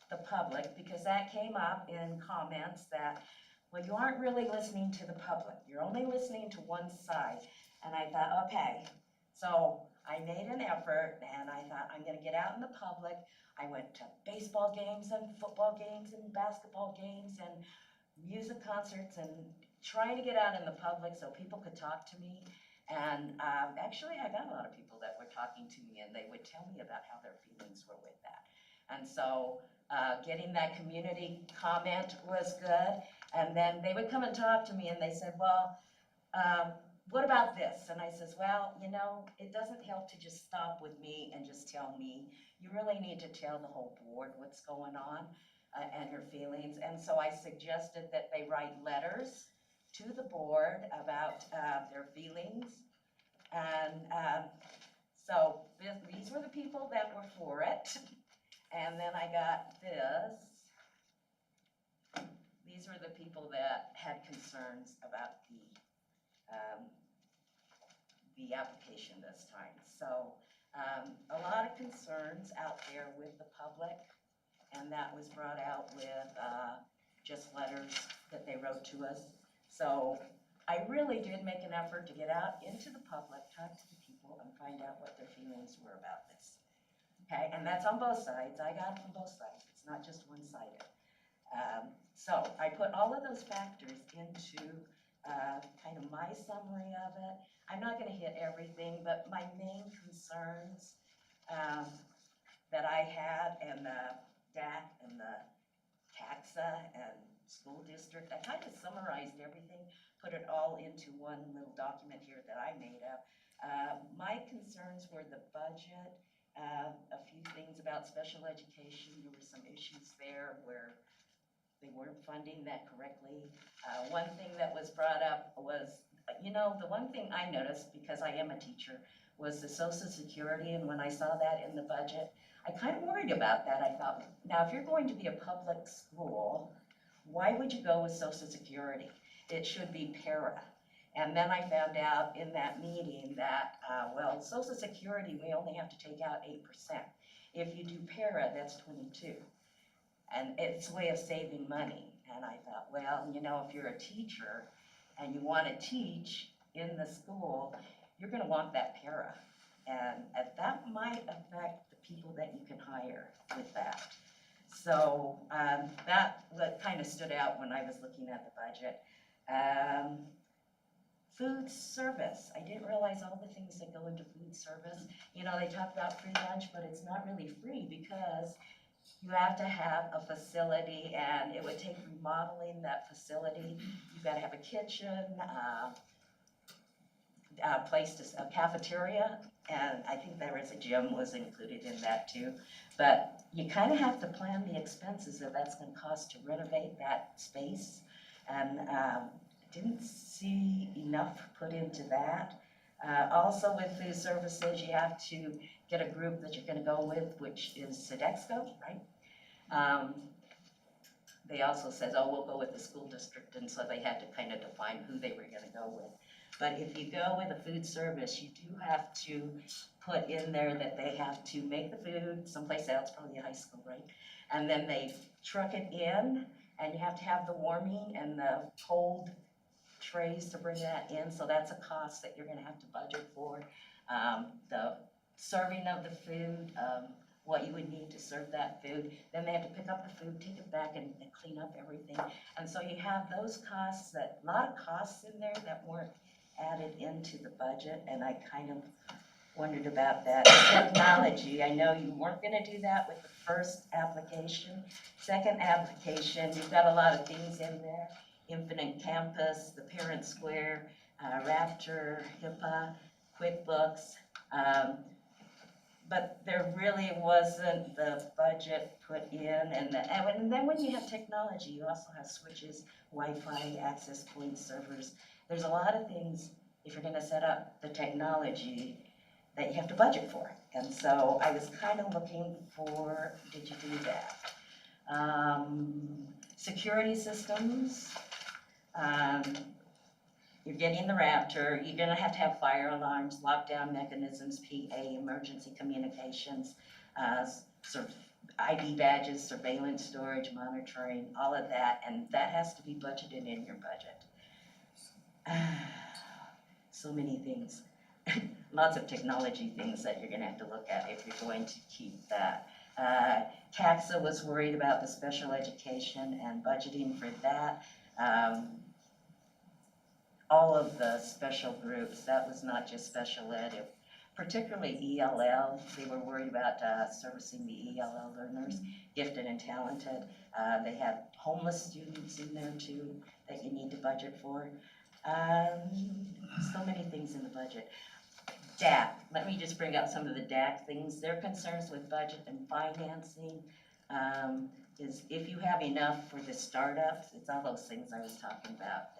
the public, because that came up in comments that, well, you aren't really listening to the public. You're only listening to one side. And I thought, okay, so I made an effort and I thought, I'm going to get out in the public. I went to baseball games and football games and basketball games and music concerts and trying to get out in the public so people could talk to me. And actually, I got a lot of people that were talking to me, and they would tell me about how their feelings were with that. And so getting that community comment was good. And then they would come and talk to me, and they said, well, what about this? And I says, well, you know, it doesn't help to just stop with me and just tell me. You really need to tell the whole board what's going on and your feelings. And so I suggested that they write letters to the board about their feelings. And so these were the people that were for it. And then I got this. These were the people that had concerns about the application this time. So a lot of concerns out there with the public, and that was brought out with just letters that they wrote to us. So I really did make an effort to get out into the public, talk to the people, and find out what their feelings were about this. Okay, and that's on both sides. I got it from both sides. It's not just one-sided. So I put all of those factors into kind of my summary of it. I'm not going to hit everything, but my main concerns that I had, and the DAC and the CAXA and school district, I kind of summarized everything, put it all into one little document here that I made up. My concerns were the budget, a few things about special education. There were some issues there where they weren't funding that correctly. One thing that was brought up was, you know, the one thing I noticed, because I am a teacher, was the Social Security, and when I saw that in the budget, I kind of worried about that. I thought, now if you're going to be a public school, why would you go with Social Security? It should be para. And then I found out in that meeting that, well, Social Security, we only have to take out 8%. If you do para, that's 22. And it's a way of saving money. And I thought, well, you know, if you're a teacher and you want to teach in the school, you're going to want that para. And that might affect the people that you can hire with that. So that kind of stood out when I was looking at the budget. Food service. I didn't realize all the things that go into food service. You know, they talk about free lunch, but it's not really free because you have to have a facility, and it would take remodeling that facility. You've got to have a kitchen, placed a cafeteria, and I think there was a gym was included in that too. But you kind of have to plan the expenses that that's gonna cost to renovate that space. And didn't see enough put into that. Also with food services, you have to get a group that you're gonna go with, which is Sodexo, right? They also says, oh, we'll go with the school district, and so they had to kind of define who they were gonna go with. But if you go with a food service, you do have to put in there that they have to make the food someplace else, probably a high school, right? And then they truck it in, and you have to have the warming and the cold trays to bring that in, so that's a cost that you're gonna have to budget for. The serving of the food, what you would need to serve that food, then they have to pick up the food, take it back and clean up everything. And so you have those costs, a lot of costs in there that weren't added into the budget, and I kind of wondered about that. Technology, I know you weren't gonna do that with the first application. Second application, you've got a lot of things in there. Infinite Campus, the Parent Square, Raptor, HIPAA, QuickBooks. But there really wasn't the budget put in, and then when you have technology, you also have switches, Wi-Fi, access point servers. There's a lot of things, if you're gonna set up the technology, that you have to budget for. And so I was kind of looking for, did you do that? Security systems. You're getting the Raptor, you're gonna have to have fire alarms, lockdown mechanisms, PA, emergency communications, ID badges, surveillance storage, monitoring, all of that, and that has to be budgeted in your budget. So many things, lots of technology things that you're gonna have to look at if you're going to keep that. CAXA was worried about the special education and budgeting for that. All of the special groups, that was not just special ed, particularly ELL. They were worried about servicing the ELL learners, gifted and talented. They have homeless students in there too that you need to budget for. So many things in the budget. DAC, let me just bring up some of the DAC things. Their concerns with budget and financing is if you have enough for the startups, it's all those things I was talking about.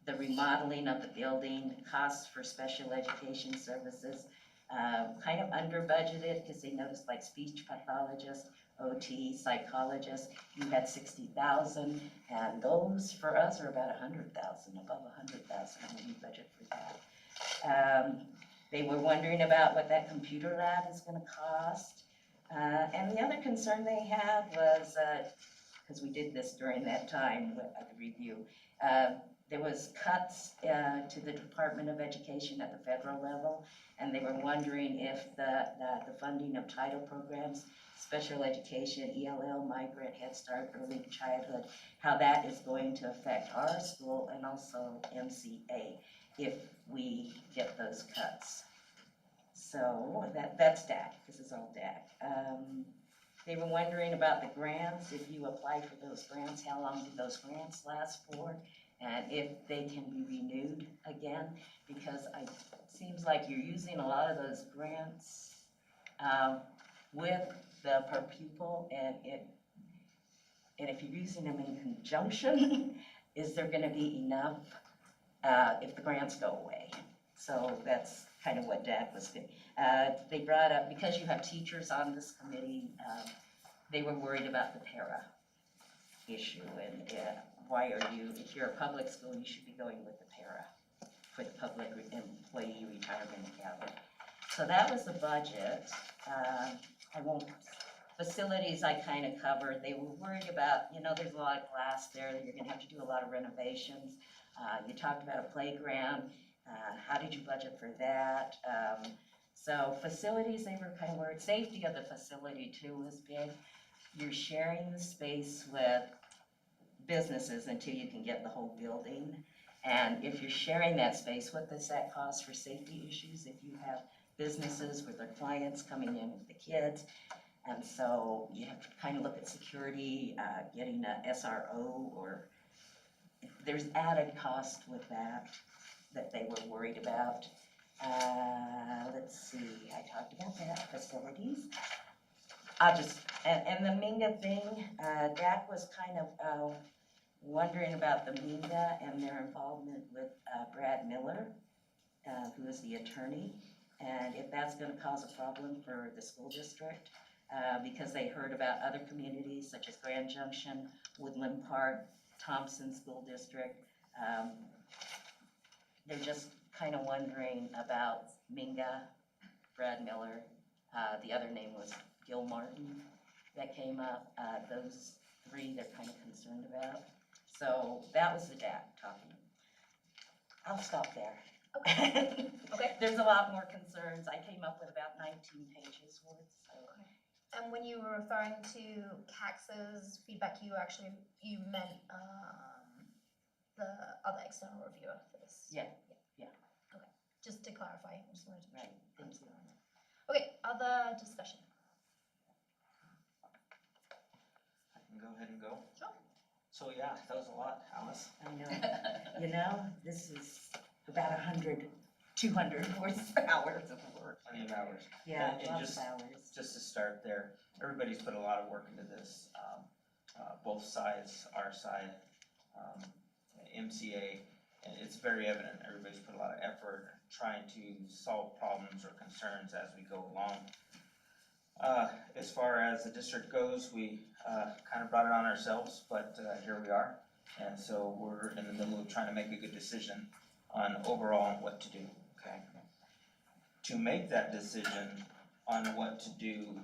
The remodeling of the building, costs for special education services, kind of under budgeted because they noticed like speech pathologists, OT, psychologists, you had 60,000, and those for us are about 100,000, above 100,000 when we budget for that. They were wondering about what that computer lab is gonna cost. And the other concern they had was, because we did this during that time at the review, there was cuts to the Department of Education at the federal level, and they were wondering if the funding of title programs, special education, ELL, migrant, Head Start, early childhood, how that is going to affect our school and also MCA if we get those cuts. So that's DAC, this is all DAC. They were wondering about the grants, if you apply for those grants, how long do those grants last for? And if they can be renewed again, because it seems like you're using a lot of those grants with the per pupil, and if you're using them in conjunction, is there gonna be enough if the grants go away? So that's kind of what DAC was doing. They brought up, because you have teachers on this committee, they were worried about the para issue, and why are you, if you're a public school, you should be going with the para for the public employee retirement account. So that was the budget. Facilities I kind of covered. They were worried about, there's a lot of glass there, that you're gonna have to do a lot of renovations. You talked about a playground. How did you budget for that? So facilities, they were kind of worried. Safety of the facility too was big. You're sharing the space with businesses until you can get the whole building. And if you're sharing that space, what does that cost for safety issues if you have businesses with their clients coming in with the kids? And so you have to kind of look at security, getting a SRO, or there's added cost with that. that they were worried about. Let's see, I talked about that, facilities. And the Minga thing, Dak was kind of, wondering about the Minga and their involvement with, Brad Miller, who is the attorney, and if that's gonna cause a problem for the school district, because they heard about other communities such as Grand Junction, Woodland Park, Thompson School District. They're just kind of wondering about Minga, Brad Miller, the other name was Gil Martin that came up. Those three they're kind of concerned about. So that was the DAC talking. I'll stop there. Okay. Okay. There's a lot more concerns. I came up with about 19 pages worth, so. And when you were referring to CACS's feedback, you meant, the other external reviewer for this? Yeah. Okay, just to clarify, I just wanted to. Right, thank you. Okay, other discussion? I can go ahead and go. Sure. So yeah, that was a lot, Alice. I know. You know, this is about 100, 200 hours of work. Plenty of hours. Yeah, And lots just- of hours. Just to start there, everybody's put a lot of work into this. Both sides, our side, MCA, and it's very evident, everybody's put a lot of effort trying to solve problems or concerns as we go along. As far as the district goes, we kind of brought it on ourselves, but here we are. And so we're in the middle of trying to make a good decision on overall on what to do, okay? To make that decision on what to do,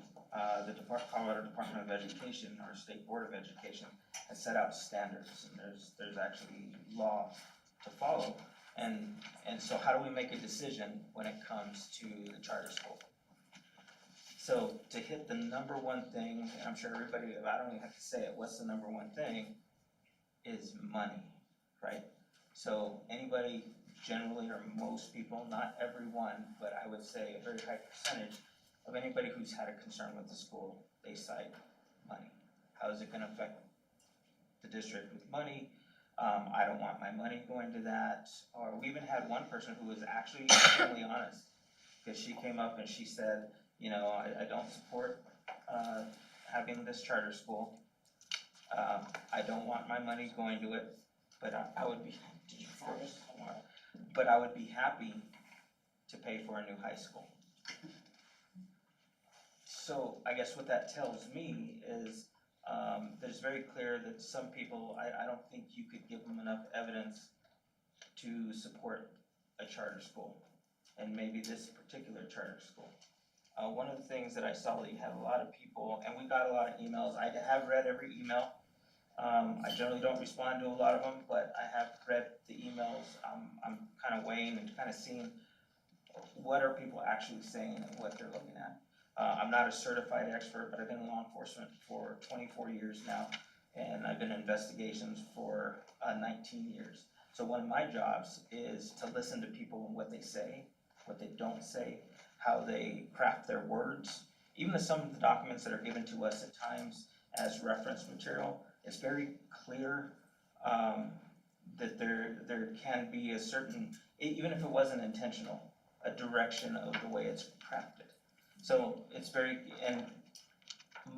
the Colorado Department of Education, or State Board of Education, has set out standards, and there's actually law to follow. And so how do we make a decision when it comes to the charter school? So to hit the number one thing, and I'm sure everybody, I don't even have to say it, what's the number one thing, is money, right? So anybody, generally, or most people, not everyone, but I would say a very high percentage of anybody who's had a concern with the school, they cite money. How is it gonna affect the district with money? I don't want my money going to that. Or we even had one person who was actually extremely honest, because she came up and she said, you know, I don't support having this charter school. I don't want my money going to it, but I would be, of course, but I would be happy to pay for a new high school. So I guess what that tells me is, there's very clear that some people, I don't think you could give them enough evidence to support a charter school, and maybe this particular charter school. One of the things that I saw that you had a lot of people, and we got a lot of emails, I have read every email. I generally don't respond to a lot of them, but I have read the emails. I'm kind of weighing and kind of seeing what are people actually saying and what they're looking at. I'm not a certified expert, but I've been in law enforcement for 24 years now, and I've been in investigations for 19 years. So one of my jobs is to listen to people and what they say, what they don't say, how they craft their words. Even some of the documents that are given to us at times as reference material, it's very clear that there can be a certain, even if it wasn't intentional, a direction of the way it's crafted. So it's very, and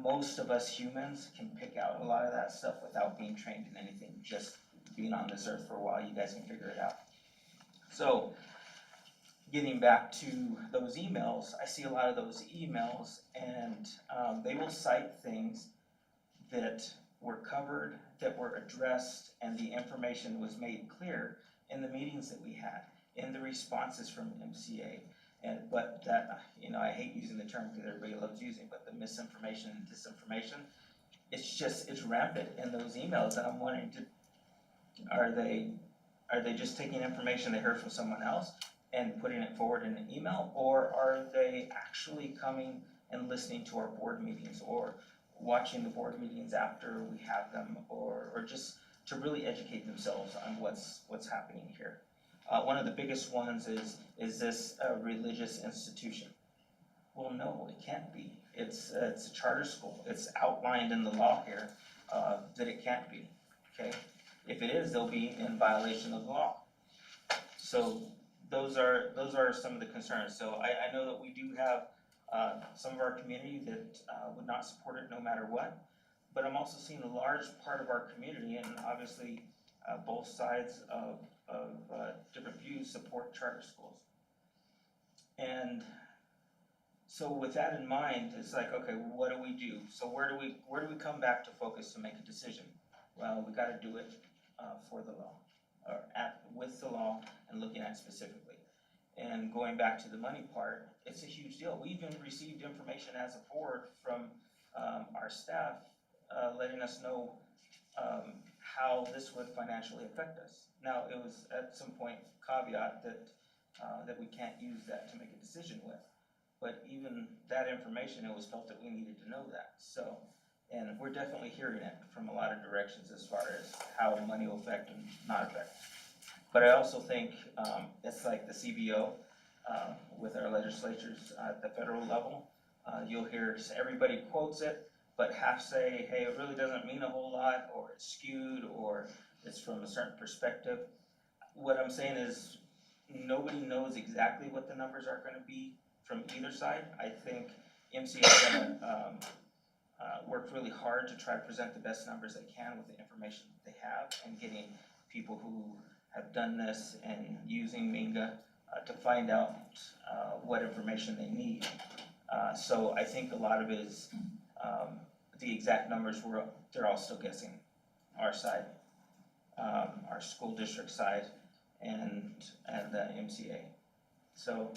most of us humans can pick out a lot of that stuff without being trained in anything, just being on this earth for a while, you guys can figure it out. So, getting back to those emails, I see a lot of those emails, and they will cite things that were covered, that were addressed, and the information was made clear in the meetings that we had, in the responses from MCA. But that, you know, I hate using the term because everybody loves using, but the misinformation and disinformation, it's rampant in those emails, and I'm wondering, are they just taking information they heard from someone else and putting it forward in an email, or are they actually coming and listening to our board meetings, or watching the board meetings after we have them, or just to really educate themselves on what's happening here? One of the biggest ones is this a religious institution? Well, no, it can't be. It's a charter school. It's outlined in the law here that it can't be, okay? If it is, they'll be in violation of the law. So those are some of the concerns. So I know that we do have some of our community that would not support it no matter what. But I'm also seeing a large part of our community, and obviously both sides of different views support charter schools. And so with that in mind, it's like, okay, what do we do? So where do we come back to focus to make a decision? Well, we gotta do it for the law, or with the law and looking at it specifically. And going back to the money part, it's a huge deal. We even received information as a board from our staff letting us know how this would financially affect us. Now, it was at some point caveat that we can't use that to make a decision with. But even that information, it was felt that we needed to know that. So, and we're definitely hearing it from a lot of directions as far as how money will affect and not affect. But I also think it's like the CBO with our legislatures at the federal level. You'll hear everybody quotes it, but half say, hey, it really doesn't mean a whole lot, or it's skewed, or it's from a certain perspective. What I'm saying is nobody knows exactly what the numbers are gonna be from either side. I think MCA is gonna work really hard to try to present the best numbers they can with the information that they have, and getting people who have done this and using Minga to find out what information they need. So I think a lot of it is the exact numbers they're all still guessing. Our side, our school district side, and the MCA. So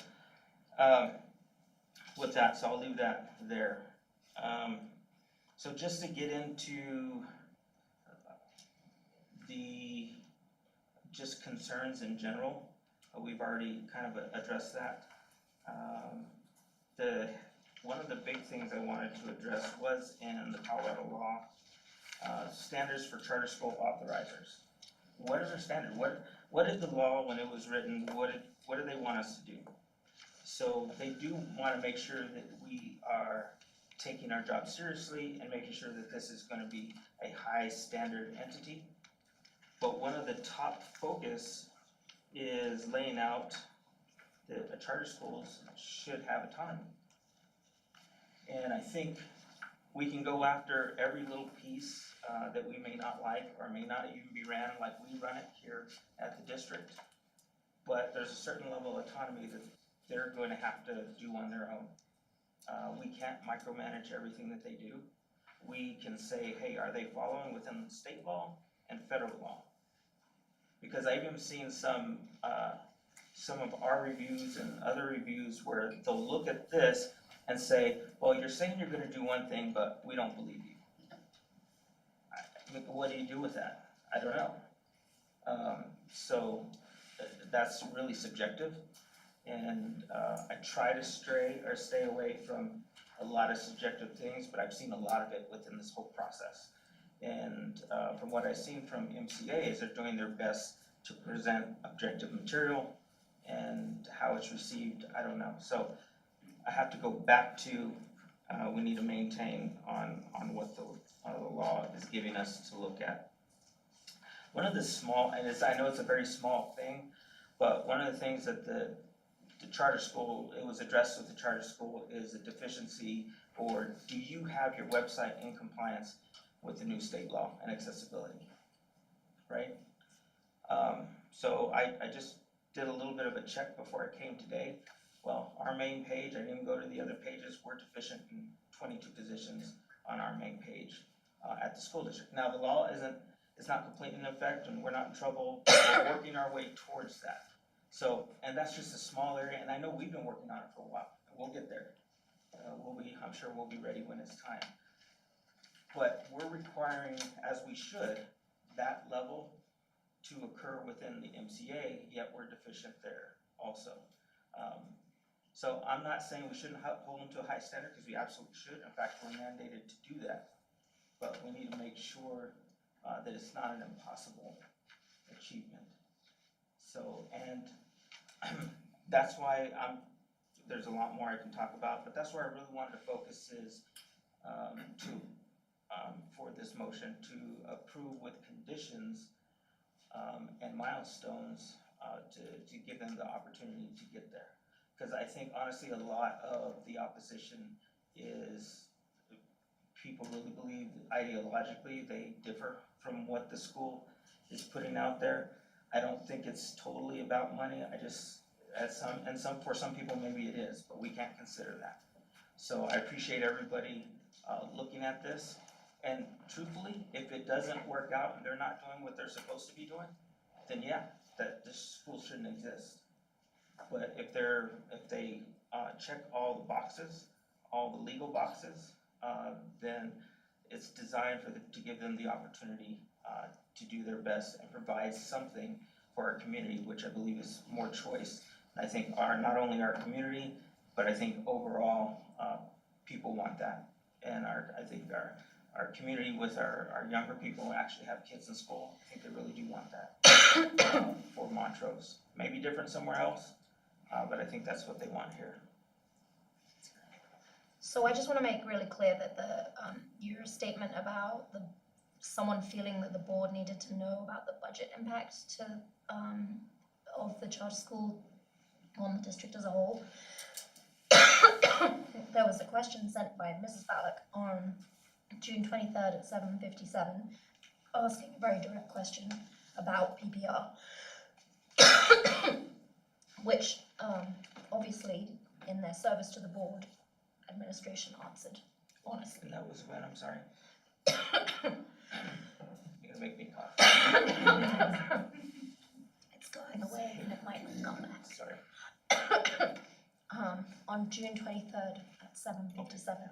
with that, so I'll leave that there. So just to get into the just concerns in general, we've already kind of addressed that. One of the big things I wanted to address was in the Colorado law, standards for charter school authorizers. What is our standard? What did the law, when it was written, what do they want us to do? So they do want to make sure that we are taking our job seriously and making sure that this is going to be a high standard entity. But one of the top focus is laying out that charter schools should have autonomy. And I think we can go after every little piece that we may not like or may not even be ran like we run it here at the district. But there's a certain level of autonomy that they're going to have to do on their own. We can't micromanage everything that they do. We can say, hey, are they following within the state law and federal law? Because I've even seen some of our reviews and other reviews where they'll look at this and say, well, you're saying you're gonna do one thing, but we don't believe you. What do you do with that? I don't know. So that's really subjective. And I try to stay away from a lot of subjective things, but I've seen a lot of it within this whole process. And from what I've seen from MCA is they're doing their best to present objective material, and how it's received, I don't know. So I have to go back to, we need to maintain on what the law is giving us to look at. One of the small, and I know it's a very small thing, but one of the things that the charter school, it was addressed with the charter school, is a deficiency, or do you have your website in compliance with the new state law and accessibility, right? So I just did a little bit of a check before I came today. Well, our main page, I didn't even go to the other pages, we're deficient in 22 positions on our main page at the school district. Now, the law it's not completely in effect, and we're not in trouble, but we're working our way towards that. So, and that's just a small area, and I know we've been working on it for a while. We'll get there. I'm sure we'll be ready when it's time. But we're requiring, as we should, that level to occur within the MCA, yet we're deficient there also. So I'm not saying we shouldn't hold them to a high standard, because we absolutely should. In fact, we're mandated to do that. But we need to make sure that it's not an impossible achievement. So, and that's why there's a lot more I can talk about, but that's where I really wanted to focus is for this motion to approve with conditions and milestones to give them the opportunity to get there. Because I think honestly, a lot of the opposition is people really believe ideologically they differ from what the school is putting out there. I don't think it's totally about money. I just, for some people, maybe it is, but we can't consider that. So I appreciate everybody looking at this. And truthfully, if it doesn't work out and they're not doing what they're supposed to be doing, then yeah, that this school shouldn't exist. But if they check all the boxes, all the legal boxes, then it's designed to give them the opportunity to do their best and provide something for our community, which I believe is more choice. And I think not only our community, but I think overall, people want that. And I think our community with our younger people who actually have kids in school, I think they really do want that for Montrose. Maybe different somewhere else, but I think that's what they want here. So I just want to make really clear that your statement about someone feeling that the board needed to know about the budget impact of the charter school on the district as a whole. There was a question sent by Mrs. Ballack on June 23rd at 7:57, asking a very direct question about PPR, which obviously in their service to the board, administration answered honestly. And that was when, I'm sorry? You're gonna make me cough. It's going away and it might come back. Sorry. On June 23rd at 7:57.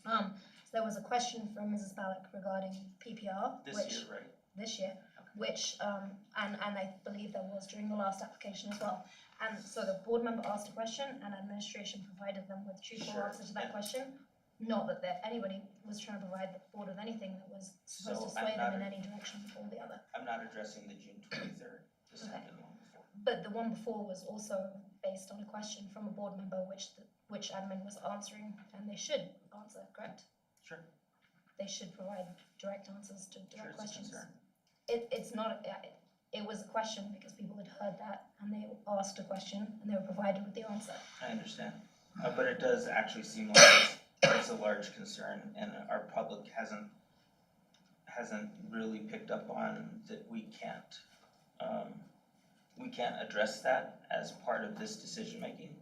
So there was a question from Mrs. Ballack regarding PPR, This year, right? this year, which, and I believe there was during the last application as well. And so the board member asked a question and administration provided them with truthful Sure, answer to that yeah. question. Not that anybody was trying to provide the board with anything that was supposed to So I'm sway them not- in any direction or the other. I'm not addressing the June 23rd, this Okay. happened long before. But the one before was also based on a question from a board member which admin was answering, and they should answer, correct? Sure, They should provide direct answers to sure, direct it's a questions. concern. It's not, it was a question because people had heard that and they asked a question and they were provided with the answer. I understand, but it does actually seem like it's a large concern, and our public hasn't really picked up on that we can't address that as part of this decision-making.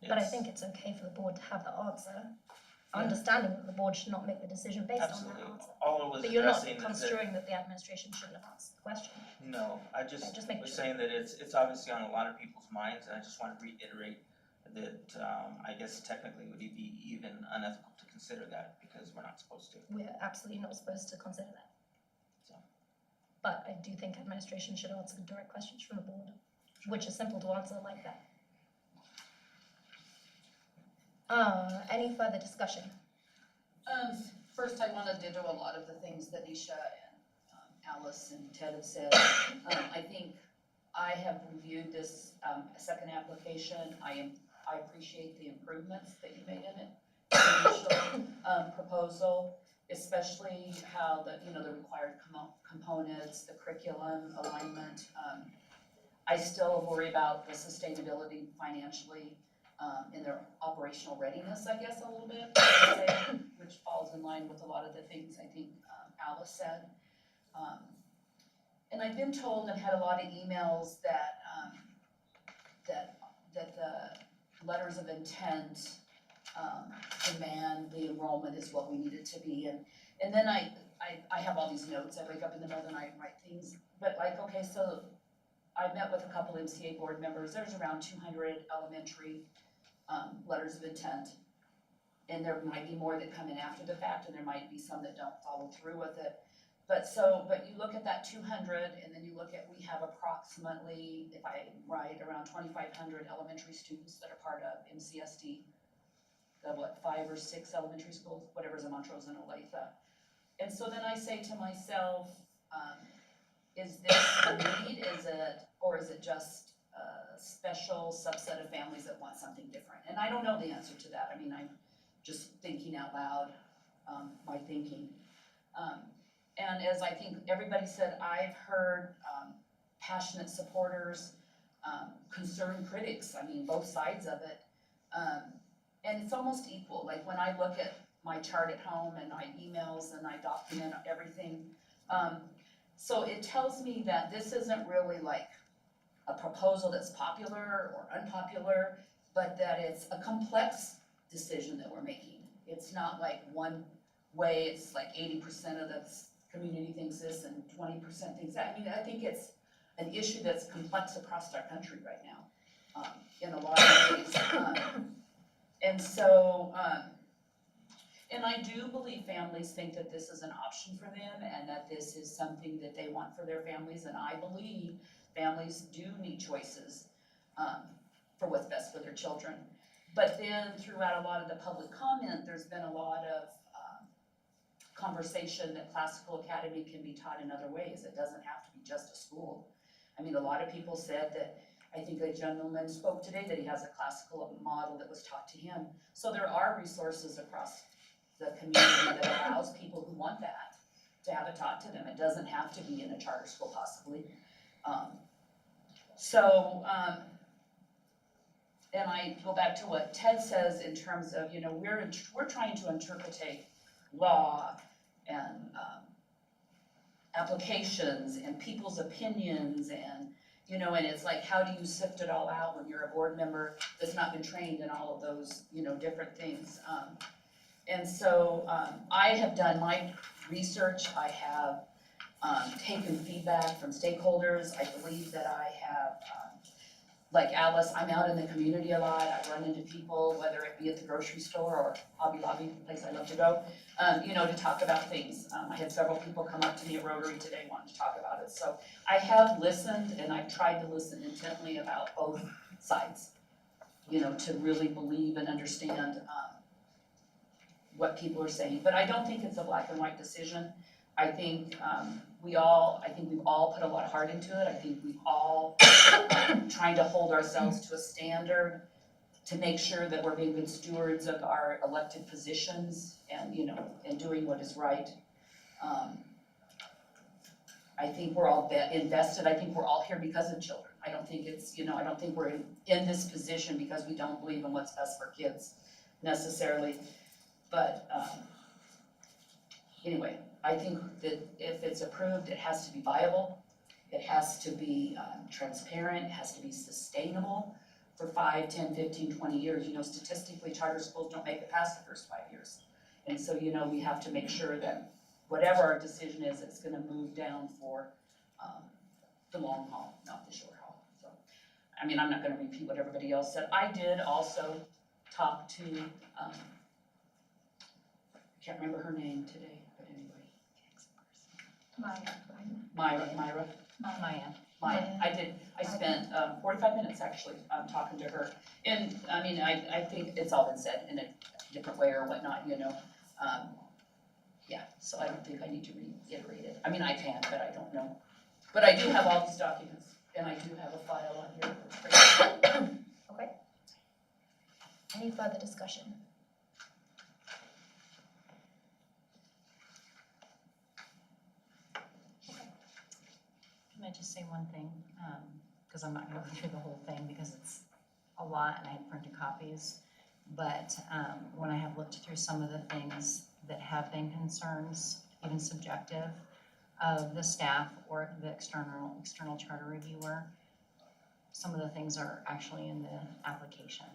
But I It's- think it's okay for the board to have the answer, Yeah. understanding that the board should not make the decision based on that Absolutely, answer. all it was But you're not addressing is that, construing that the administration shouldn't have answered the question. no, I Okay, just just making was sure. saying that it's obviously on a lot of people's minds, and I just want to reiterate that, I guess technically it would be even unethical to consider that, because we're not supposed to, We're absolutely not supposed to consider that. so. But I do think administration should answer direct questions from the board, which is simple to answer like that. Any further discussion? First, I wanted to do a lot of the things that Nisha and Alice and Ted have said. I think I have reviewed this second application. I appreciate the improvements that you made in it. The initial proposal, especially how the required components, the curriculum alignment. I still worry about the sustainability financially and their operational readiness, I guess, a little bit, which falls in line with a lot of the things I think Alice said. And I've been told and had a lot of emails that that the letters of intent demand the enrollment is what we need it to be, and then I have all these notes. I wake up in the middle of the night and write things, but like, okay, so I met with a couple MCA board members. There's around 200 elementary letters of intent. And there might be more that come in after the fact, and there might be some that don't follow through with it. But you look at that 200, and then you look at, we have approximately, if I right, around 2,500 elementary students that are part of MCSD. The 5 or 6 elementary schools, whatever's in Montrose and Olathe. And so then I say to myself, is this a need, or is it just a special subset of families that want something different? And I don't know the answer to that. I mean, I'm just thinking out loud, my thinking. And as I think everybody said, I've heard passionate supporters concerned critics, I mean, both sides of it. And it's almost equal, like when I look at my chart at home and my emails and I document everything. So it tells me that this isn't really like a proposal that's popular or unpopular, but that it's a complex decision that we're making. It's not like one way, it's like 80% of the community thinks this and 20% thinks that. I mean, I think it's an issue that's complex across our country right now, in a lot of ways. And so, and I do believe families think that this is an option for them and that this is something that they want for their families. And I believe families do need choices for what's best for their children. But then throughout a lot of the public comment, there's been a lot of conversation that Classical Academy can be taught in other ways. It doesn't have to be just a school. I mean, a lot of people said that, I think a gentleman spoke today that he has a classical model that was taught to him. So there are resources across the community that allows people who want that to have it taught to them. It doesn't have to be in a charter school possibly. And I go back to what Ted says in terms of, you know, we're trying to interpret law and applications and people's opinions and, you know, and it's like, how do you sift it all out when you're a board member that's not been trained in all of those, you know, different things. And so I have done my research. I have taken feedback from stakeholders. I believe that I have, like Alice, I'm out in the community a lot. I run into people, whether it be at the grocery store or Hobby Lobby, the place I love to go, you know, to talk about things. I had several people come up to me at Rotary today wanting to talk about it. So I have listened and I've tried to listen intently about both sides, you know, to really believe and understand what people are saying. But I don't think it's a black and white decision. I think we've all put a lot of heart into it. I think we've all trying to hold ourselves to a standard to make sure that we're being good stewards of our elected positions and, you know, and doing what is right. I think we're all invested. I think we're all here because of children. I don't think it's, you know, I don't think we're in this position because we don't believe in what's best for kids necessarily. But anyway, I think that if it's approved, it has to be viable. It has to be transparent. It has to be sustainable for 5, 10, 15, 20 years. You know, statistically, charter schools don't make it past the first 5 years. And so, you know, we have to make sure that whatever our decision is, it's gonna move down for the long haul, not the short haul. So, I mean, I'm not gonna repeat what everybody else said. I did also talk to, I can't remember her name today, but anyway. Maya, I spent 45 minutes actually talking to her. And I mean, I think it's all been said in a different way or whatnot, you know. Yeah, so I don't think I need to reiterate it. I mean, I can, but I don't know. But I do have all these documents and I do have a file on here. That's great. Okay. Any further discussion? Can I just say one thing? Because I'm not gonna go through the whole thing because it's a lot and I had printed copies. But when I have looked through some of the things that have been concerns, even subjective, of the staff or the external charter reviewer, some of the things are actually in the application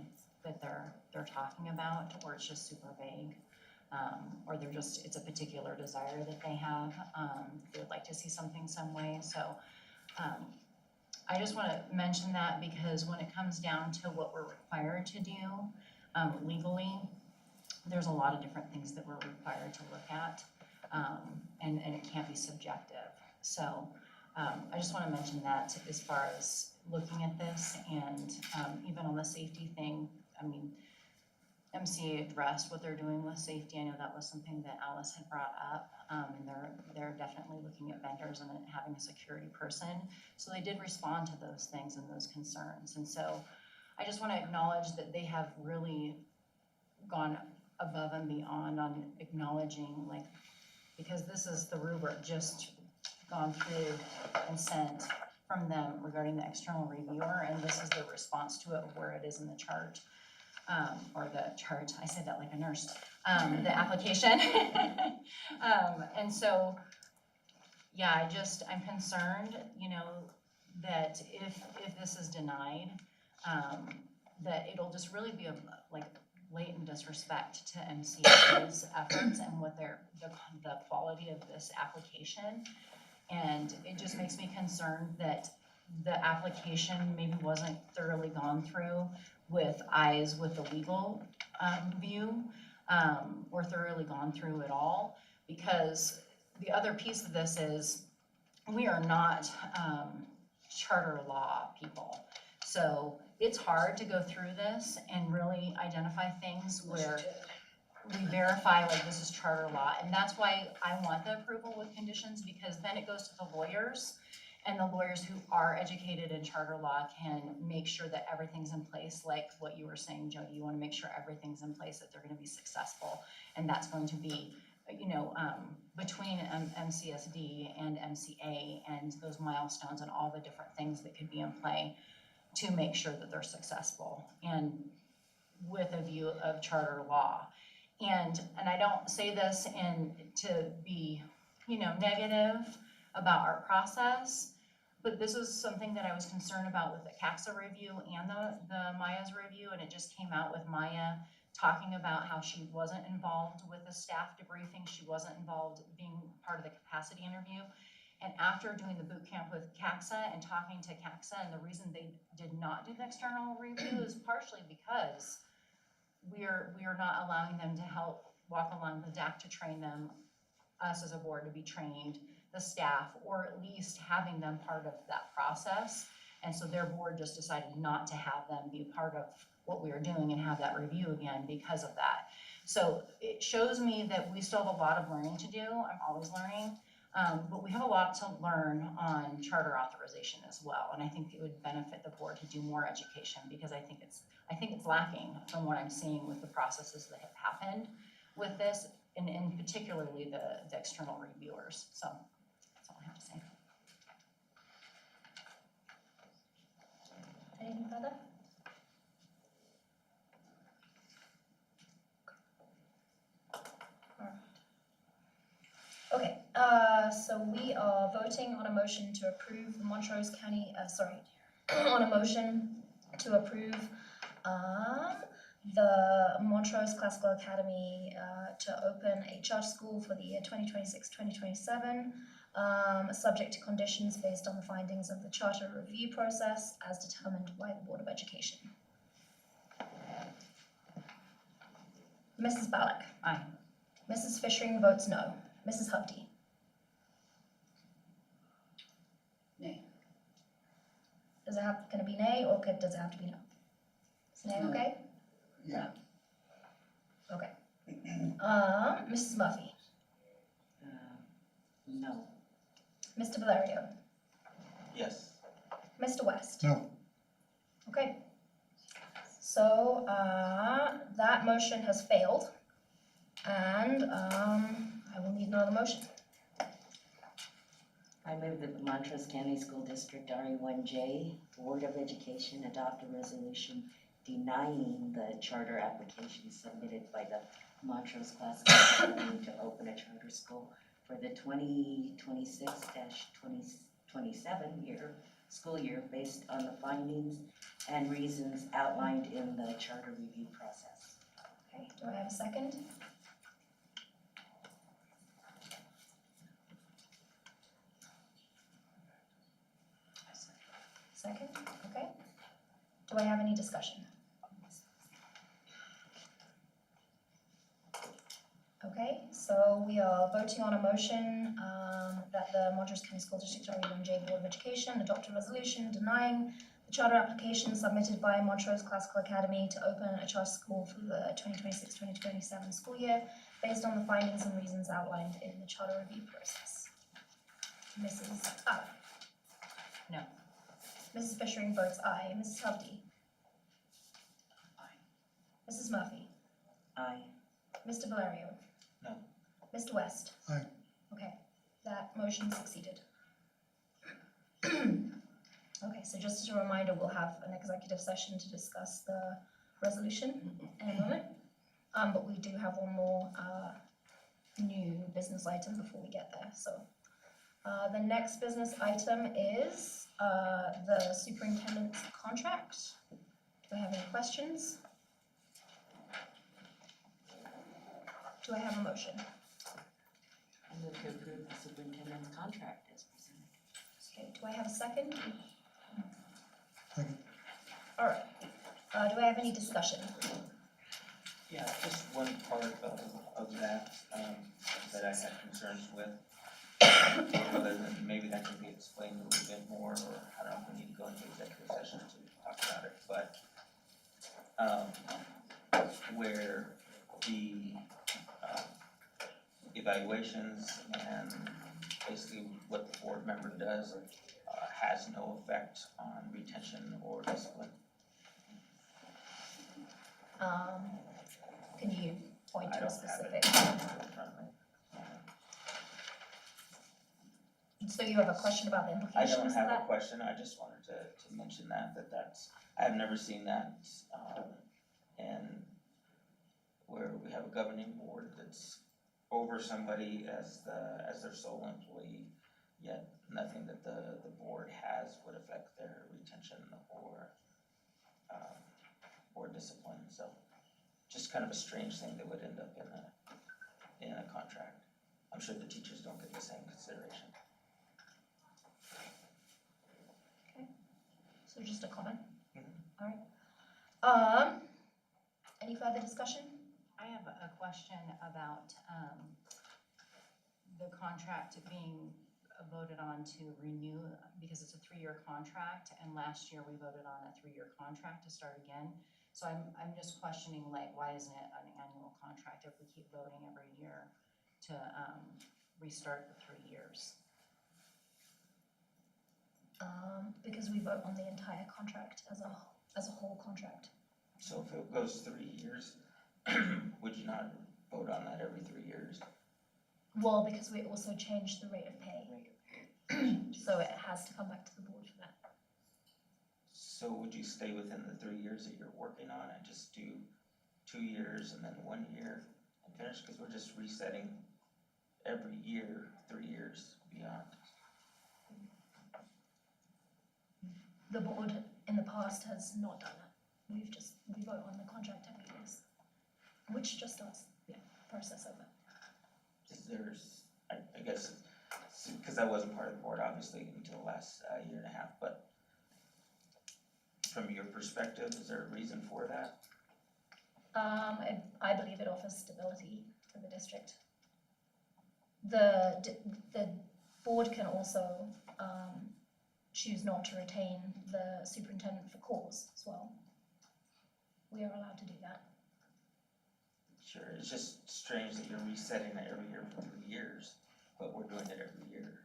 that they're talking about, or it's just super vague. Or it's a particular desire that they have, they would like to see something some way, so. I just wanna mention that because when it comes down to what we're required to do, legally, there's a lot of different things that we're required to look at, and it can't be subjective. So, I just wanna mention that as far as looking at this and, even on the safety thing, I mean, MCA addressed what they're doing with safety. I know that was something that Alice had brought up, and they're definitely looking at vendors and having a security person. So they did respond to those things and those concerns. And so I just want to acknowledge that they have really gone above and beyond on acknowledging, because this is the rubric just gone through and sent from them regarding the external reviewer, and this is the response to it, where it is in the chart. Or the chart, I said that like a nurse, the application. And so, yeah, I'm concerned, you know, that if this is denied, that it'll just really be a, like, blatant disrespect to MCA's efforts and what the quality of this application. And it just makes me concerned that the application maybe wasn't thoroughly gone through with the legal view, or thoroughly gone through at all. Because the other piece of this is, we are not charter law people. So it's hard to go through this and really identify things where we verify like this is charter law. And that's why I want the approval with conditions, because then it goes to the lawyers, and the lawyers who are educated in charter law can make sure that everything's in place, like what you were saying, Jody. You wanna make sure everything's in place, that they're gonna be successful. And that's going to be, you know, between MCSD and MCA and those milestones and all the different things that could be in play to make sure that they're successful, and with a view of charter law. And I don't say this to be, you know, negative about our process, but this was something that I was concerned about with the CAXA review and the Maya's review, and it just came out with Maya talking about how she wasn't involved with the staff debriefing, she wasn't involved being part of the capacity interview. And after doing the boot camp with CAXA and talking to CAXA, and the reason they did not do the external review is partially because we are not allowing them to help walk along the deck to train them, us as a board to be trained, the staff, or at least having them part of that process. And so their board just decided not to have them be a part of what we are doing and have that review again because of that. So it shows me that we still have a lot of learning to do. I'm always learning. But we have a lot to learn on charter authorization as well. And I think it would benefit the board to do more education, because I think it's lacking from what I'm seeing with the processes that have happened with this, and particularly the external reviewers. So that's all I have to say. Anything further? Okay, so we are voting on a motion to approve the Montrose County, on a motion to approve, the Montrose Classical Academy, to open a charter school for the year 2026-2027, subject to conditions based on the findings of the charter review process as determined by the Board of Education. Mrs. Ballack. Aye. Mrs. Fishering votes no. Mrs. Hovde. Nay. Does it have, can it be nay, or does it have to be no? Is nay okay? Yeah. Okay. Mrs. Murphy. No. Mr. Valerio. Yes. Mr. West. No. Okay. So, that motion has failed, and, I will need another motion. I move that the Montrose County School District RE1J Board of Education adopt a resolution denying the charter application submitted by the Montrose Classical Academy to open a charter school for the 2026-2027 school year based on the findings and reasons outlined in the charter review process. Okay, do I have a second? Second, okay. Do I have any discussion? Okay, so we are voting on a motion that the Montrose County School District RE1J Board of Education adopt a resolution denying the charter application submitted by Montrose Classical Academy to open a charter school for the 2026-2027 school year based on the findings and reasons outlined in the charter review process. Mrs. No. Mrs. Fishering votes aye. Mrs. Hovde. Aye. Mrs. Murphy. Aye. Mr. Valerio. No. Mr. West. Aye. Okay, that motion succeeded. Okay, so just as a reminder, we'll have an executive session to discuss the resolution in a moment. But we do have one more, new business item before we get there, so. The next business item is, the superintendent's contract. Do I have any questions? Do I have a motion? I move to approve the superintendent's contract as presented. Okay, do I have a second? Second. All right, do I have any discussion? Yeah, just one part of that, that I had concerns with. Other than maybe that can be explained a little bit more, or I don't know if we need to go into executive session to talk about it, but where the evaluations and basically what the board member does has no effect on retention or discipline. Can you point I to a don't have it specific? in front of me. So you have a question about the I implications don't of have a that? question, I just wanted to mention that's, I've never seen that, and where we have a governing board that's over somebody as their sole employee, yet nothing that the board has would affect their retention or discipline, so just kind of a strange thing that would end up in a contract. I'm sure the teachers don't get the same consideration. So just a comment? Mhm. Alright. Any further discussion? I have a question about, the contract being voted on to renew, because it's a 3-year contract, and last year we voted on a 3-year contract to start again. So I'm just questioning, like, why isn't it an annual contract if we keep voting every year to, restart the 3 years? Because we vote on the entire contract as a whole contract. So if it goes 3 years, would you not vote on that every 3 years? Well, because we also changed the rate of pay. So it has to come back to the board for that. So would you stay within the 3 years that you're working on and just do 2 years and then 1 year and finish? Because we're just resetting every year, 3 years beyond. The board in the past has not done that. We vote on the contract every year, which just starts the process over. I guess, because I wasn't part of the board, obviously, until the last year and a half, but from your perspective, is there a reason for that? I believe it offers stability to the district. The board can also, choose not to retain the superintendent for cause as well. We are allowed to do that. Sure, it's just strange that you're resetting it every year for 3 years, but we're doing it every year.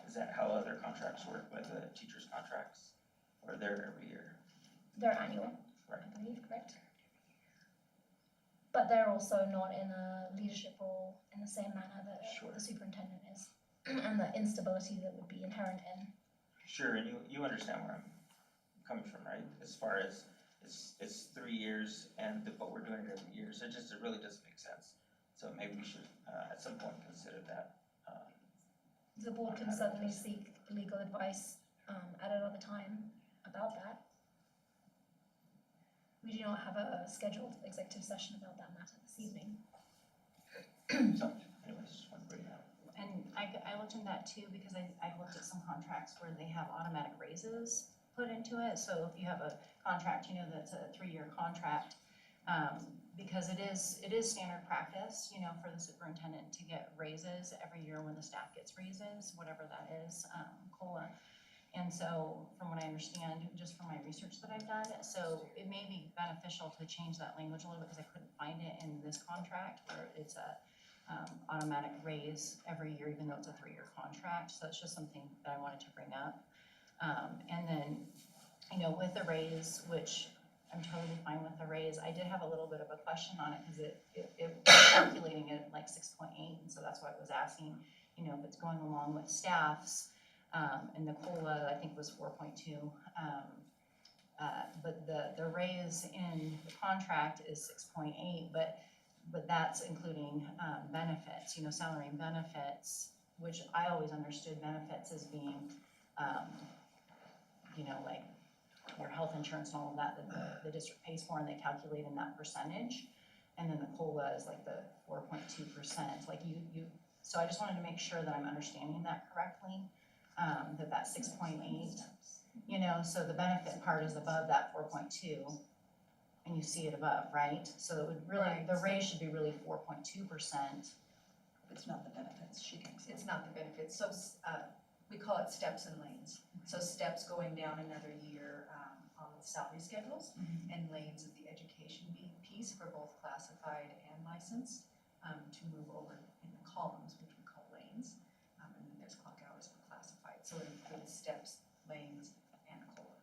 Is that how other contracts work, like the teachers' contracts, or they're every year? They're annual, Right. I believe, correct? But they're also not in a leadership role in the same manner that Sure. the superintendent is. And the instability that would be inherent in. Sure, and you understand where I'm coming from, right? As far as it's 3 years but we're doing it every year, so it really doesn't make sense. So maybe we should at some point consider that. The board can certainly seek legal advice at another time about that. We do not have a scheduled executive session about that matter this evening. So anyways, just want to bring it up. And I looked into that too, because I've looked at some contracts where they have automatic raises put into it. So if you have a contract, that's a 3-year contract, because it is standard practice, for the superintendent to get raises every year when the staff gets raises, whatever that is, COLA. And so, from what I understand, just from my research that I've done, so it may be beneficial to change that language a little bit, because I couldn't find it in this contract where it's a automatic raise every year, even though it's a 3-year contract. So it's just something that I wanted to bring up. And then, with the raise, which I'm totally fine with the raise, I did have a little bit of a question on it, because it was calculating it like 6.8, and so that's why I was asking, if it's going along with staff's And the COLA, I think, was 4.2. But the raise in the contract is 6.8, but that's including benefits, you know, salary and benefits, which I always understood benefits as being, you know, like your health insurance and all of that the district pays for, and they calculate in that percentage. And then the COLA is like the 4.2%, like you, so I just wanted to make sure that I'm understanding that correctly, that's 6.8. You know, so the benefit part is above that 4.2, and you see it above, right? So it would really, Right. the raise should be really 4.2%. It's not the benefits, she can It's not the benefits, so, we call it steps and lanes. So steps going down another year, on the salary schedules, and lanes is the education piece for both classified and licensed, to move over in the columns, which we call lanes. And then there's clock hours for classified, so it includes steps, lanes, and COLA.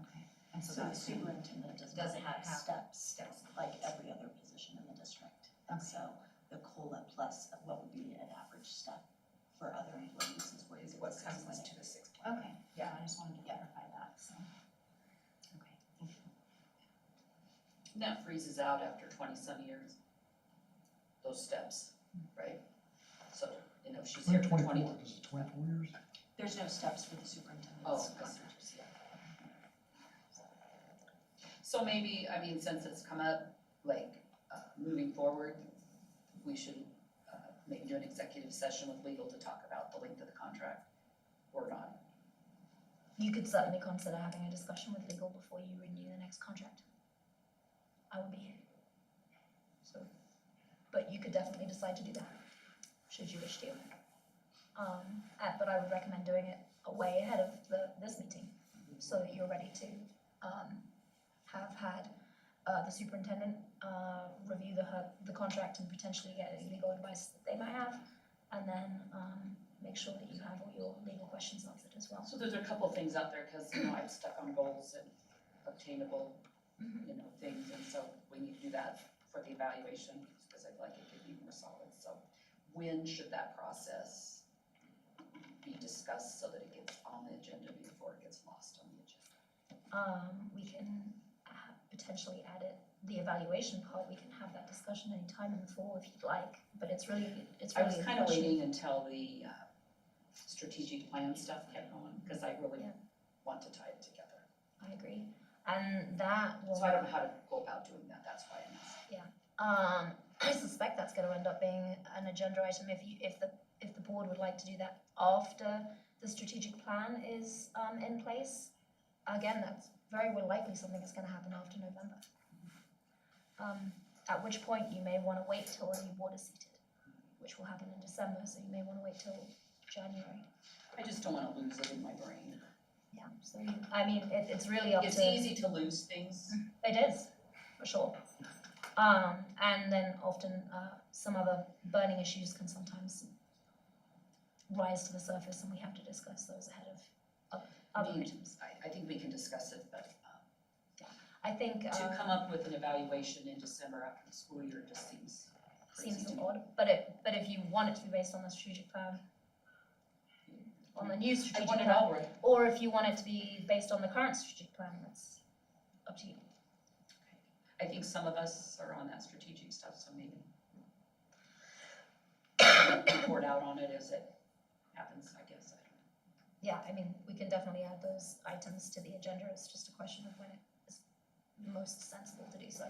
Okay. And so So the that's, superintendent does not Doesn't have have steps steps. like every other position in the district. And so the COLA plus what would be an average step for other employees is what Is is what what's comes us to the 6 point. okay, yeah, I just wanted to clarify that, so. Okay, thank you. And that freezes out after 20-some years, those steps, right? So, you know, if she's here for 20. 24, this is 24 years? There's no steps for the superintendent's Oh, I see what contract. you're saying. So maybe, I mean, since it's come up, like, moving forward, we should maybe do an executive session with legal to talk about the length of the contract, or not. You could certainly consider having a discussion with legal before you renew the next contract. I would be here. So, but you could definitely decide to do that, should you wish to. But I would recommend doing it way ahead of this meeting, so that you're ready to, have had, the superintendent, review the contract and potentially get any legal advice that they might have, and then, make sure that you have all your legal questions answered as well. So there's a couple things out there, because, you know, I'm stuck on goals and obtainable, you know, things, and so we need to do that for the evaluation, because I feel like it could be more solid, so when should that process be discussed so that it gets on the agenda before it gets lost on the agenda? We can potentially add it, the evaluation part, we can have that discussion anytime in the fall if you'd like, but it's really I was a kind of question. waiting until the strategic plan stuff kept going, because I really Yeah. want to tie it together. I agree, and that will. So I don't know how to go about doing that, that's why I'm asking. I suspect that's gonna end up being an agenda item if the board would like to do that after the strategic plan is in place. Again, that's very well likely something that's gonna happen after November. At which point you may wanna wait till the new board is seated, which will happen in December, so you may wanna wait till January. I just don't want to lose it in my brain. Yeah, so it's really up to. It's easy to lose things. It is, for sure. And then often, some other burning issues can sometimes rise to the surface, and we have to discuss those ahead of other I mean, items. I think we can discuss it, but I think, to come up with an evaluation in December after the school year just seems crazy seems to me. odd, but if you want it to be based on the strategic plan, on the new I strategic want plan, it already. or if you want it to be based on the current strategic plan, that's up to you. I think some of us are on that strategic stuff, so maybe report out on it as it happens, I guess. Yeah, we can definitely add those items to the agenda, it's just a question of when it is most sensible to do so.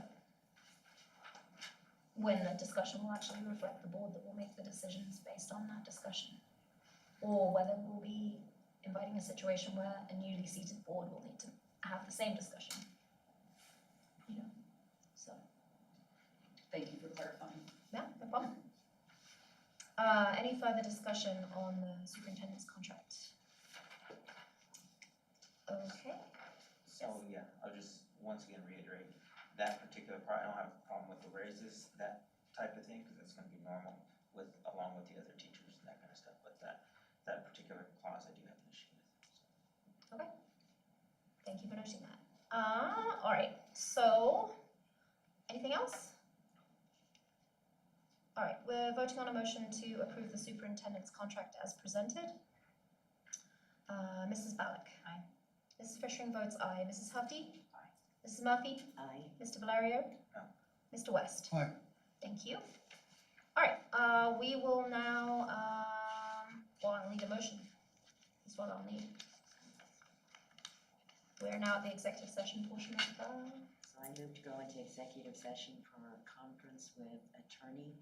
When the discussion will actually reflect the board that will make the decisions based on that discussion. Or whether we'll be inviting a situation where a newly seated board will need to have the same discussion. You know, so, Thank you for clarifying. yeah, no problem. Any further discussion on the superintendent's contract? Okay. So, yeah, I'll just once again reiterate, that particular part, I don't have a problem with the raises, that type of thing, because that's gonna be normal with, along with the other teachers and that kind of stuff, but that particular clause I do have an issue with, so. Thank you for noting that. All right, so, anything else? All right, we're voting on a motion to approve the superintendent's contract as presented. Mrs. Ballack? Aye. Mrs. Fishering votes aye. Mrs. Hovde? Aye. Mrs. Murphy? Aye. Mr. Valerio? No. Mr. West? Aye. Thank you. All right, we will now, well, I'll need a motion. Is what I'll need. We're now at the executive session portion of the, So I move to go into executive session for a conference with attorney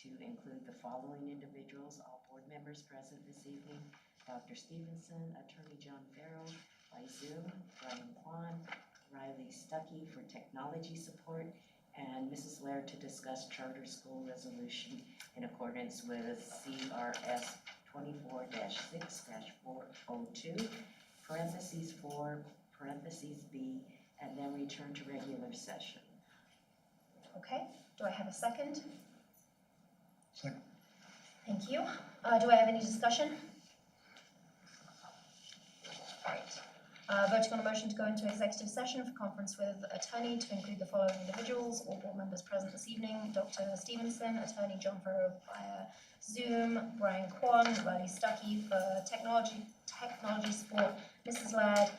to include the following individuals, all board members present this evening: Dr. Stevenson, Attorney John Farrell by Zoom, Brian Kwan, Riley Stuckey for technology support, and Mrs. Laird to discuss charter school resolution in accordance with CRS 24-6-402, parentheses 4, parentheses B, and then return to regular session. okay, do I have a second? Second. Thank you. Do I have any discussion? All right. Voting on a motion to go into executive session for conference with attorney to include the following individuals, all board members present this evening: Dr. Stevenson, Attorney John Farrow via Zoom, Brian Kwan, Riley Stuckey for technology support, Mrs. Laird,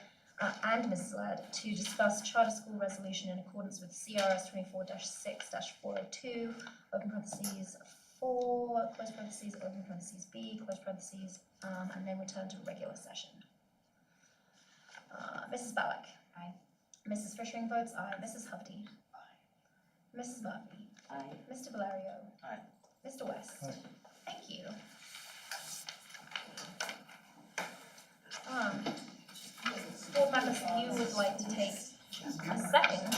and Mrs. Laird to discuss charter school resolution in accordance with CRS 24-6-402, open parentheses 4, close parentheses, open parentheses B, close parentheses, and then return to regular session. Mrs. Ballack? Aye. Mrs. Fishering votes aye. Mrs. Hovde? Aye. Mrs. Murphy? Aye. Mr. Valerio? Aye. Mr. West? Aye. Thank you. Board members, if you would like to take a second